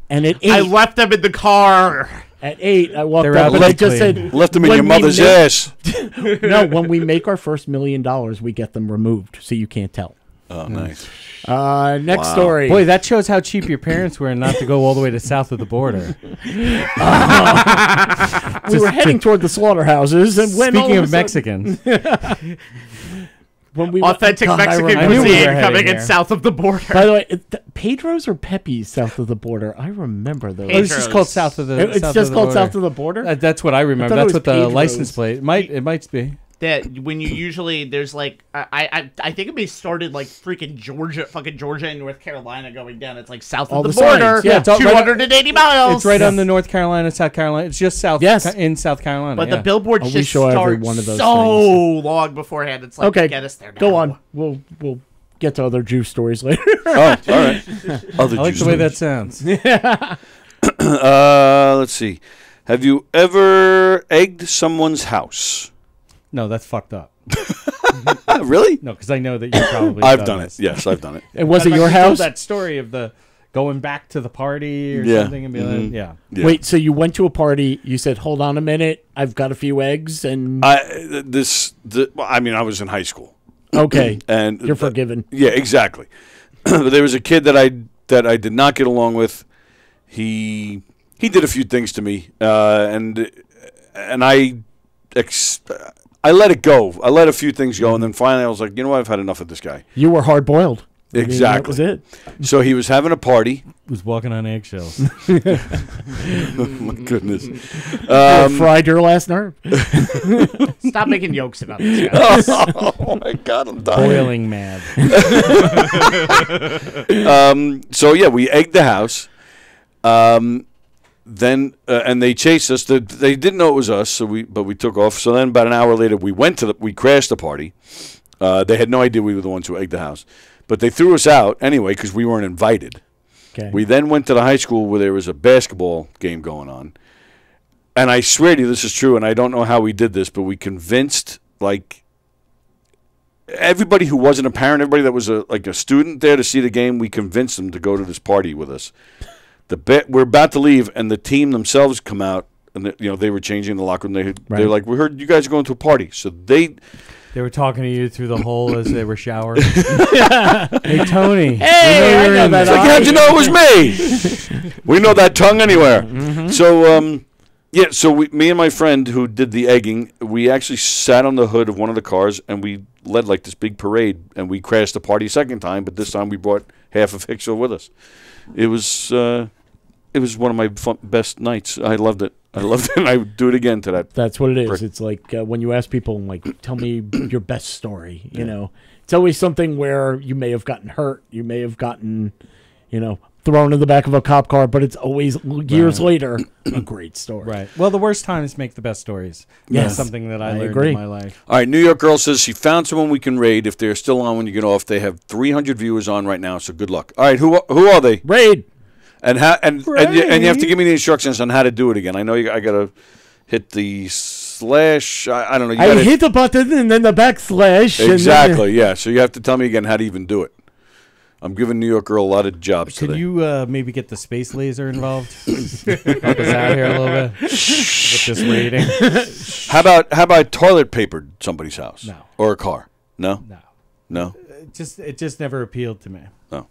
And at 8, I left them in the car. at 8, I walked They're up and I obviously just said, Left them in "When your we mother's make- ass. No, when we make our first $1 million, we get them removed, so you can't tell. Oh, nice. Next story. Boy, that shows how cheap your parents were not to go all the way to south of the border. We were heading toward the slaughterhouses, and when all Speaking of of a Mexicans, when we Authentic God, Mexican I knew we were cuisine heading coming in here. south of the border. By the way, Pedro's or Pepe's south of the border. I remember those. oh, it's just called south of the. It's south just of the called border. south of the border. That's what I remember. thought it That's was what the Pedro's. license plate. It might be. That when you usually there's like I think it may started like freaking fucking Georgia and North Carolina going down. It's like south All of the the border, signs, yeah. It's all right- 280 miles. It's right on the North Carolina, South Carolina. It's just south. Yes. In South Carolina. But yeah. the billboards Oh, we just show every start one of those so long beforehand. It's like Okay, get us there now. go on. We'll get to other Jew stories later. Oh, all right. Other I like Jews the way that stories. sounds. Let's see. Have you ever egged someone's house? No, that's fucked up. Really? No, because I know that you probably. I've done it. Yes, I've done it. And was I it your remember you told house? That story of the going back to the party or Yeah. something and be like, yeah. Yeah. Wait, so you went to a party, you said, "Hold on a minute, I've got a few eggs," and I was in high school, okay, and you're forgiven. Yeah, exactly. But there was a kid that I did not get along with. He did a few things to me, and I let it go. I let a few things go, and then finally I was like, you know what? I've had enough of this guy. You were hard boiled. Exactly. That was it. So he was having a party. Was walking on eggshells. Oh, my goodness. Fried your last nerve. Stop making jokes about this guy. Oh, my God, I'm dying. Boiling mad. So, yeah, we egged the house. Then and they chased us. They didn't know it was us, but we took off. So then about an hour later, we crashed the party. They had no idea we were the ones who egged the house. But they threw us out anyway because we weren't invited. Okay. We then went to the high school where there was a basketball game going on. And I swear to you, this is true, and I don't know how we did this, but we convinced, like, everybody who wasn't a parent, everybody that was a student there to see the game, we convinced them to go to this party with us. We're about to leave, and the team themselves come out, and they were changing the locker room. They're like, we heard you guys are going to a party. So they were talking to you through the hole as they were showering. Hey, Tony. Hey, I know that. It's like, how'd you know it was me? We know that tongue anywhere. Mm-hmm. So, me and my friend who did the egging, we actually sat on the hood of one of the cars, and we led like this big parade, and we crashed the party a second time, but this time we brought half of Hicksville with us. It was one of my best nights. I loved it. And I would do it again to that. That's what it is. It's like when you ask people, like, tell me your best story. You know, it's always something where you may have gotten hurt, you may have gotten, thrown in the back of a cop car, but it's always years later a great story. Right. Well, the worst times make the best stories. Yes. That's something that I learned agree. in my life. All right, New York Girl says she found someone we can raid. If they're still on when you get off, they have 300 viewers on right now, so good luck. All right, who are they? Raid. And you have to give me the instructions on how to do it again. I know I got to hit the slash. I don't know. I hit the button and then the backslash. Exactly, yeah. So you have to tell me again how to even do it. I'm giving New York Girl a lot of jobs today. Could you maybe get the space laser involved? Help us out here a little bit with this rating. How about toilet papered somebody's house? No. Or a car? No? No. It just never appealed to me. Oh.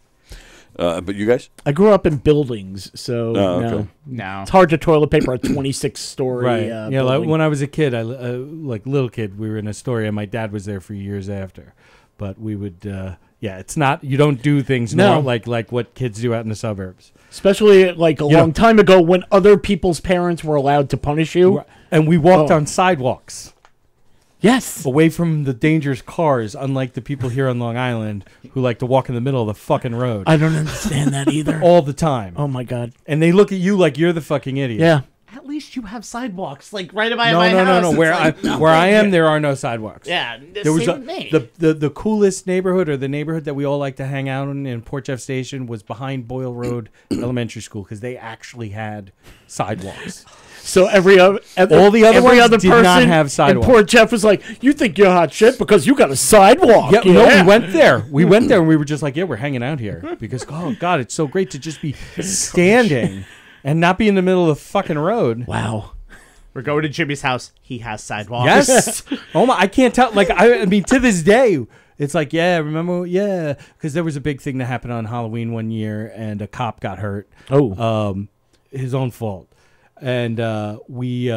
But you guys? I grew up in buildings, so okay. No. It's hard to toilet paper a 26-story Right. building. Like when I was a kid, like little kid, we were in Astoria, and my dad was there for years after. But we would, it's not, you don't do things like what kids do out in the suburbs. Especially like a long time ago when other people's parents were allowed to punish you. And we walked on sidewalks. Yes. Away from the dangerous cars, unlike the people here on Long Island who like to walk in the middle of the fucking road. I don't understand that either. All the time. Oh, my God. And they look at you like you're the fucking idiot. Yeah. At least you have sidewalks, like right by my house. No. Where I am, there are no sidewalks. Yeah, there was same with me. The coolest neighborhood, or the neighborhood that we all like to hang out in Port Jeff Station, was behind Boyle Road Elementary School because they actually had sidewalks. So all the other did person not have sidewalks. And poor Jeff was like, "You think you're hot shit because you got a sidewalk?" Yeah, no, we went there. We went there and we were just like, "Yeah, we're hanging out here because oh God, it's so great to just be standing and not be in the middle of the fucking road." Wow. We're going to Jimmy's house. He has sidewalks. Yes. Oh my! I can't tell. Like I mean, to this day, it's like remember, because there was a big thing that happened on Halloween one year, and a cop got hurt. Oh. His own fault. And we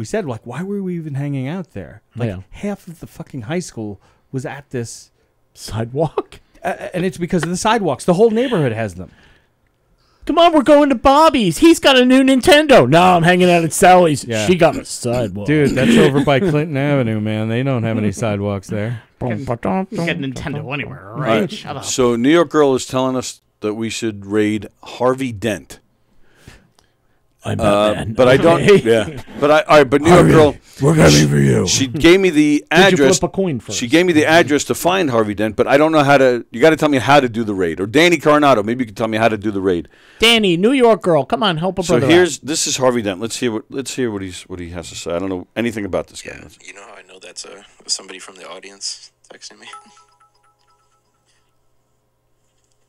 said, like, why were we even hanging out there? Like, half of the fucking high school was at this sidewalk. And it's because of the sidewalks. The whole neighborhood has them. Come on, we're going to Bobby's. He's got a new Nintendo. No, I'm hanging out at Sally's. Yeah. She got a sidewalk. Dude, that's over by Clinton Avenue, man. They don't have any sidewalks there. You get Nintendo anywhere, right? Shut up. So New York Girl is telling us that we should raid Harvey Dent. But I don't. Yeah. But all right. But New York Girl, we're coming for you. She gave me the address. Did you flip a coin first? She gave me the address to find Harvey Dent, but I don't know how to. You got to tell me how to do the raid. Or Danny Coronado, maybe you can tell me how to do the raid. Danny, New York Girl, come on, help a brother. So this is Harvey Dent. Let's hear what he has to say. I don't know anything about this guy. You know how I know that's somebody from the audience texting me?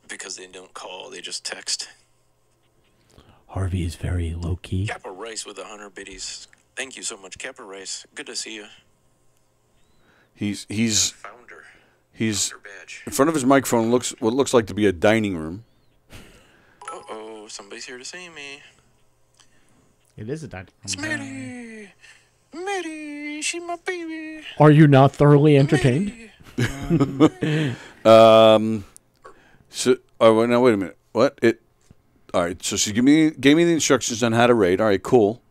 Because they don't call, they just text. Harvey is very low-key. Kappa Rice with 100 biddies. Thank you so much, Kappa Rice. Good to see you. He's Founder badge. In front of his microphone what looks like to be a dining room. Uh-oh, somebody's here to see me. It is a dining room. It's Maddie. Maddie, she my baby. Are you not thoroughly entertained? So, oh, now wait a minute. What? All right, so she gave me the instructions on how to raid. All right, cool.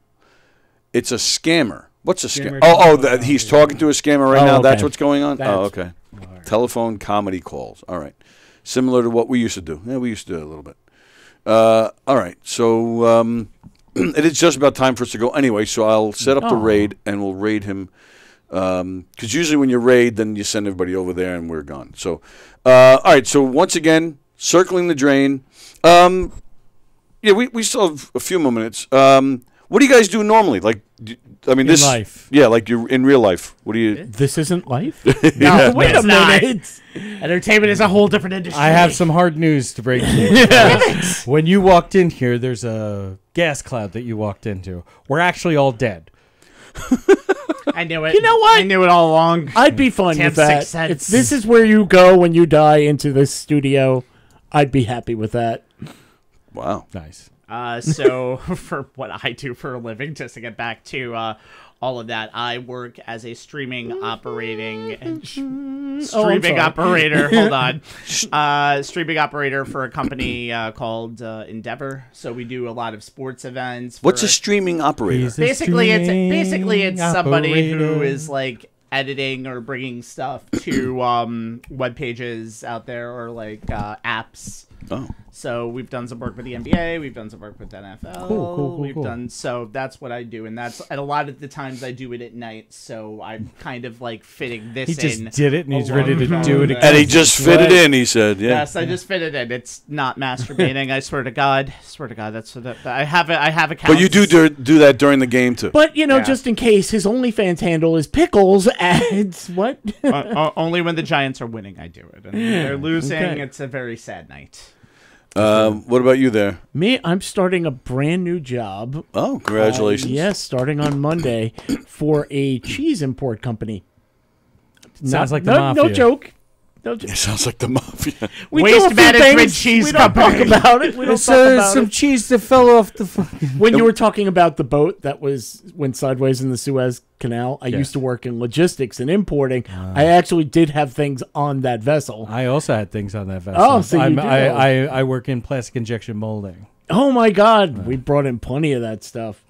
It's a scammer. What's a scammer? He's talking to a scammer right now. Okay. That's what's going on? That's- okay. Right. Telephone comedy calls. All right. Similar to what we used to do. Yeah, we used to do it a little bit. All right, so it is just about time for us to go anyway, so I'll set up the raid, and we'll raid him. Because usually when you raid, then you send everybody over there, and we're gone. So, all right, so once again, circling the drain. Yeah, we still have a few more minutes. What do you guys do normally? Like, In life. Yeah, like you're in real life. What do you? This isn't life? No, Wait a it's not. minute. Entertainment is a whole different industry. I have some hard news to break to you. When you walked in here, there's a gas cloud that you walked into. We're actually all dead. I knew it. You know what? I knew it all along. I'd be fine Damn with that. Sixth Sense. If this is where you go when you die into this studio, I'd be happy with that. Wow. Nice. So for what I do for a living, just to get back to all of that, I work as a streaming operator. Hold on, streaming operator for a company called Endeavor. So we do a lot of sports events. What's a streaming operator? Basically, it's somebody who is like editing or bringing stuff to web pages out there or like apps. Oh. So we've done some work with the NBA. We've done some work with NFL. Cool. Done so. That's what I do, and a lot of the times I do it at night. So I'm kind of like fitting this He in. just did it, and he's ready to along do it with again. And he just fit it in, he said. Yeah. Yes, I just fit it in. It's not masturbating. I swear to God. That's what I have. I have accounts. But you do that during the game, too. But, Yeah. just in case, his OnlyFans handle is Pickles ads. What? Only when the Giants are winning, I do it. And when they're losing, Okay. it's a very sad night. What about you there? Me, I'm starting a brand new job. Oh, congratulations. Yes, starting on Monday for a cheese import company. Sounds like the No mafia. joke. No joke. It sounds like the mafia. We Waste do a few management things. cheese We don't company. talk about it. We don't It's talk about some it. cheese that fell off the fucking... When you were talking about the boat that went sideways in the Suez Canal, I Yes. used to work in logistics and importing. I actually did have things on that vessel. I also had things on that vessel. Oh, so you do. I work in plastic injection molding. Oh my God, we brought in plenty of that stuff.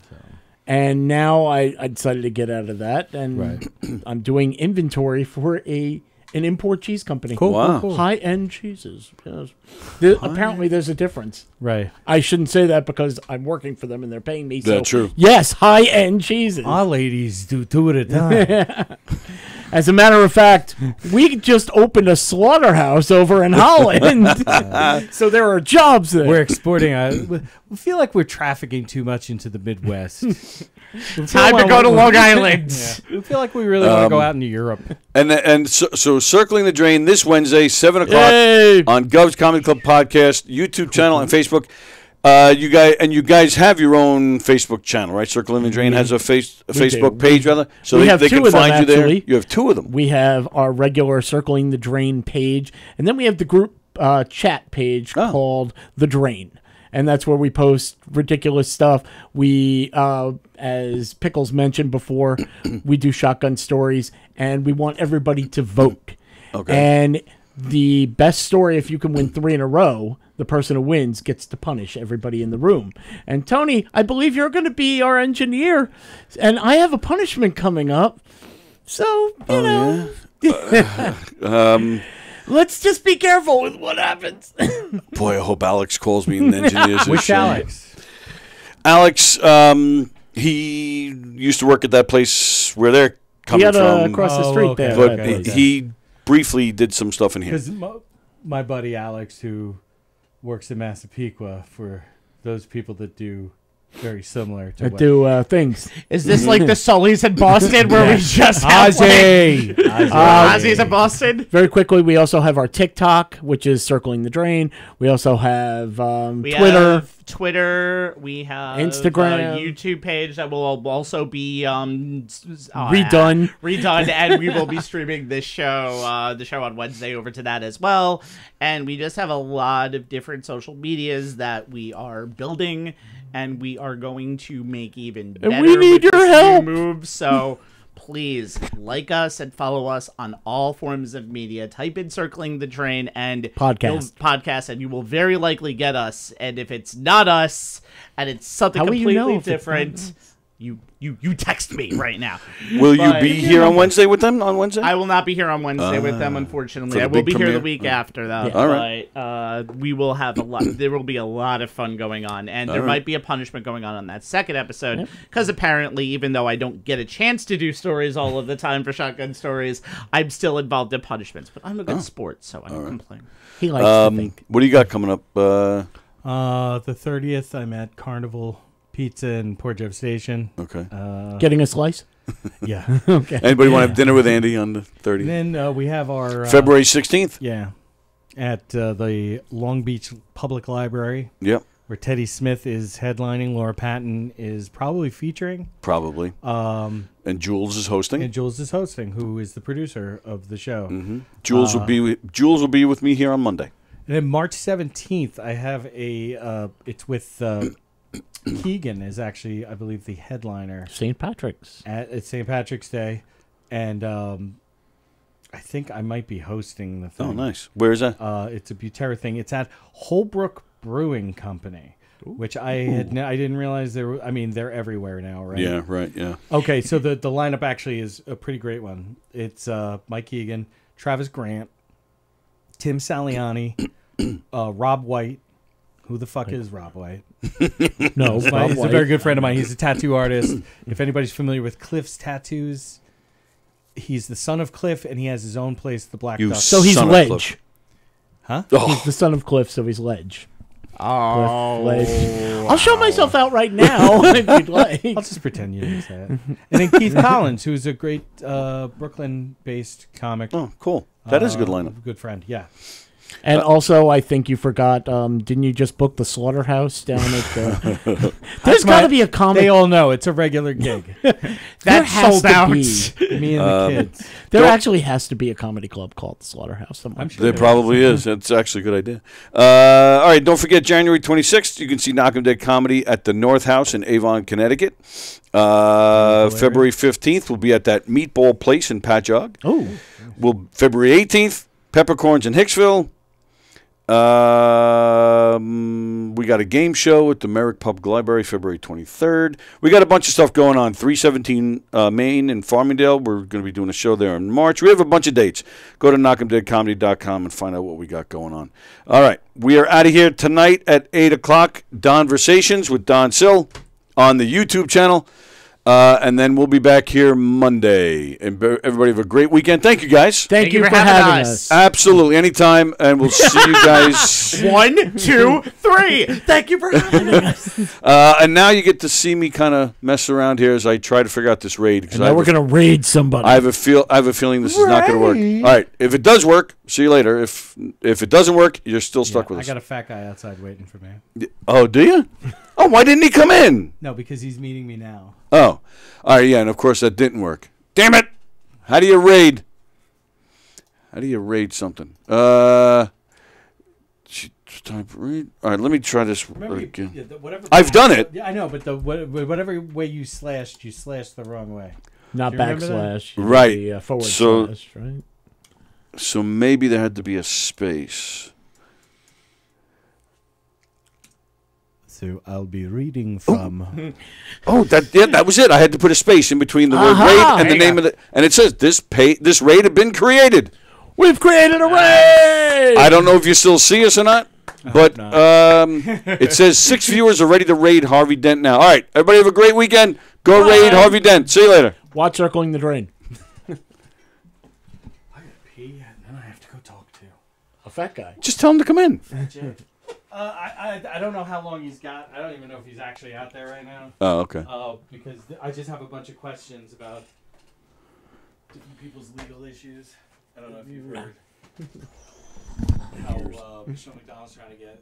And now I decided to get out of that, and I'm doing inventory for an import cheese company. Cool, Wow. cool. High-end cheeses. Yes. Apparently, there's a difference. Right. I shouldn't say that because I'm working for them and they're paying me. That's true. Yes, high-end cheeses. Our ladies do two at a time. As a matter of fact, we just opened a slaughterhouse over in Holland. So there are jobs there. We're exporting. We feel like we're trafficking too much into the Midwest. Time to go to Long Island. We feel like we really want to go out into Europe. And so circling the drain this Wednesday, 7 o'clock Yay! on Gov's Comedy Club podcast, YouTube channel, and Facebook. You guys have your own Facebook channel, right? Circling the Drain has a Facebook page, rather. So We have they two can of them, find you there. actually. You have two of them. We have our regular Circling the Drain page, and then we have the group chat page called The Drain. And that's where we post ridiculous stuff. We, as Pickles mentioned before, we do shotgun stories, and we want everybody to vote. Okay. And the best story, if you can win 3 in a row, the person who wins gets to punish everybody in the room. And Tony, I believe you're going to be our engineer, and I have a punishment coming up. So, you know. Let's just be careful with what happens. Boy, I hope Alex calls me and engineers this Which show. Alex? Alex, he used to work at that place where they're coming from. Across the street there. But Okay. he briefly did some stuff in here. Because my buddy Alex, who works in Massapequa, for those people that do very similar to what... Do things. Is this like the Sullys in Boston where we just have Ozzy! Ozzy's in Boston? Very quickly, we also have our TikTok, which is Circling the Drain. We also have We Twitter. have Twitter. We have Instagram. a YouTube page that will also be Redone. and we will be streaming this show, the show on Wednesday, over to that as well. And we just have a lot of different social medias that we are building, and we are going to make even better we need with your this new help. move. So please like us and follow us on all forms of media. Type in Circling the Drain and podcast, and you will very likely get us. And if it's not us and it's something completely different, you text me right now. Will you be here on Wednesday with them on Wednesday? I will not be here on Wednesday with them, unfortunately. I will be here the week after, though. All right. But we will have a lot. There will be a lot of fun going on, and there might be a punishment going on that second episode, because apparently, even though I don't get a chance to do stories all of the time for Shotgun Stories, I'm still involved in punishments. But I'm a good sport, so I don't complain. He likes to think. What do you got coming up? The 30th, I'm at Carnival Pizza in Port Jeff Station. Okay. Getting a slice? Yeah. Okay. Anybody want to have dinner with Andy on the 30th? And then we have our... February 16th? Yeah. At the Long Beach Public Library. Yep. Where Teddy Smith is headlining. Laura Patton is probably featuring. Probably. And Jules is hosting. Who is the producer of the show. Mm-hmm. Jules will be with me here on Monday. And then March 17th, I have it's with... Keegan is actually, I believe, the headliner. St. Patrick's. It's St. Patrick's Day. And I think I might be hosting the thing. Oh, nice. Where is that? It's a Butera thing. It's at Holbrook Brewing Company, which I didn't realize there were. I mean, they're everywhere now, right? Yeah, right, yeah. Okay, so the lineup actually is a pretty great one. It's Mike Keegan, Travis Grant, Tim Saliani, Rob White. Who the fuck is Rob White? No, he's a very good friend of mine. He's a tattoo artist. If anybody's familiar with Cliff's tattoos, he's the son of Cliff, and he has his own place, the Black Duck. So he's Ledge. Huh? Oh. He's the son of Cliff, so he's Ledge. Oh. Cliff, Ledge. Wow. I'll show myself out right now if you'd like. I'll just pretend you didn't say it. And then Keith Collins, who's a great Brooklyn-based comic. Oh, cool. That is a good lineup. Good friend, yeah. And also, I think you forgot, didn't you just book the Slaughterhouse down at the... There's got to be a comic... They all know. It's a regular gig. That sold out. Me and the kids. There actually has to be a comedy club called the Slaughterhouse. I'm sure there probably is. That's actually a good idea. All right, don't forget, January 26th, you can see Knock 'em Dead Comedy at the North House in Avon, Connecticut. February 15th, we'll be at that Meatball Place in Patchogue. Oh. February 18th, Peppercorns in Hicksville. We got a game show at the Merrick Public Library February 23rd. We got a bunch of stuff going on. 317 Main in Farmingdale. We're going to be doing a show there in March. We have a bunch of dates. Go to knockemdeadcomedy.com and find out what we got going on. All right. We are out of here tonight at 8 o'clock. Donversations with Don Sill on the YouTube channel. And then we'll be back here Monday. And everybody have a great weekend. Thank you, guys. Thank you for having us. Absolutely. Anytime. And we'll see you guys. 1, 2, 3. Thank you for having us. And now you get to see me kind of mess around here as I try to figure out this raid. And now we're going to raid somebody. I have a feeling this is not going to work. All right. If it does work, see you later. If it doesn't work, you're still stuck with us. I got a fat guy outside waiting for me. Oh, do you? Oh, why didn't he come in? No, because he's meeting me now. Oh, all right, yeah, and of course that didn't work. Damn it! How do you raid? How do you raid something? Type raid. All right, let me try this again. I've done it. Yeah, I know, but whatever way you slashed the wrong way. Not backslash. Right. Forward slash, right? So maybe there had to be a space. So I'll be reading from. That was it. I had to put a space in between the word raid and the name of it, and it says this raid had been created. We've created a raid. I don't know if you still see us or not, but it says 6 viewers are ready to raid Harvey Dent now. All right, everybody have a great weekend. Go raid Harvey Dent. See you later. Watch Circling the Drain. I gotta pee, and then I have to go talk to a fat guy. Just tell him to come in. I don't know how long he's got. I don't even know if he's actually out there right now. Oh, okay. Because I just have a bunch of questions about different people's legal issues. I don't know if you've heard how Michelle McDonald's trying to get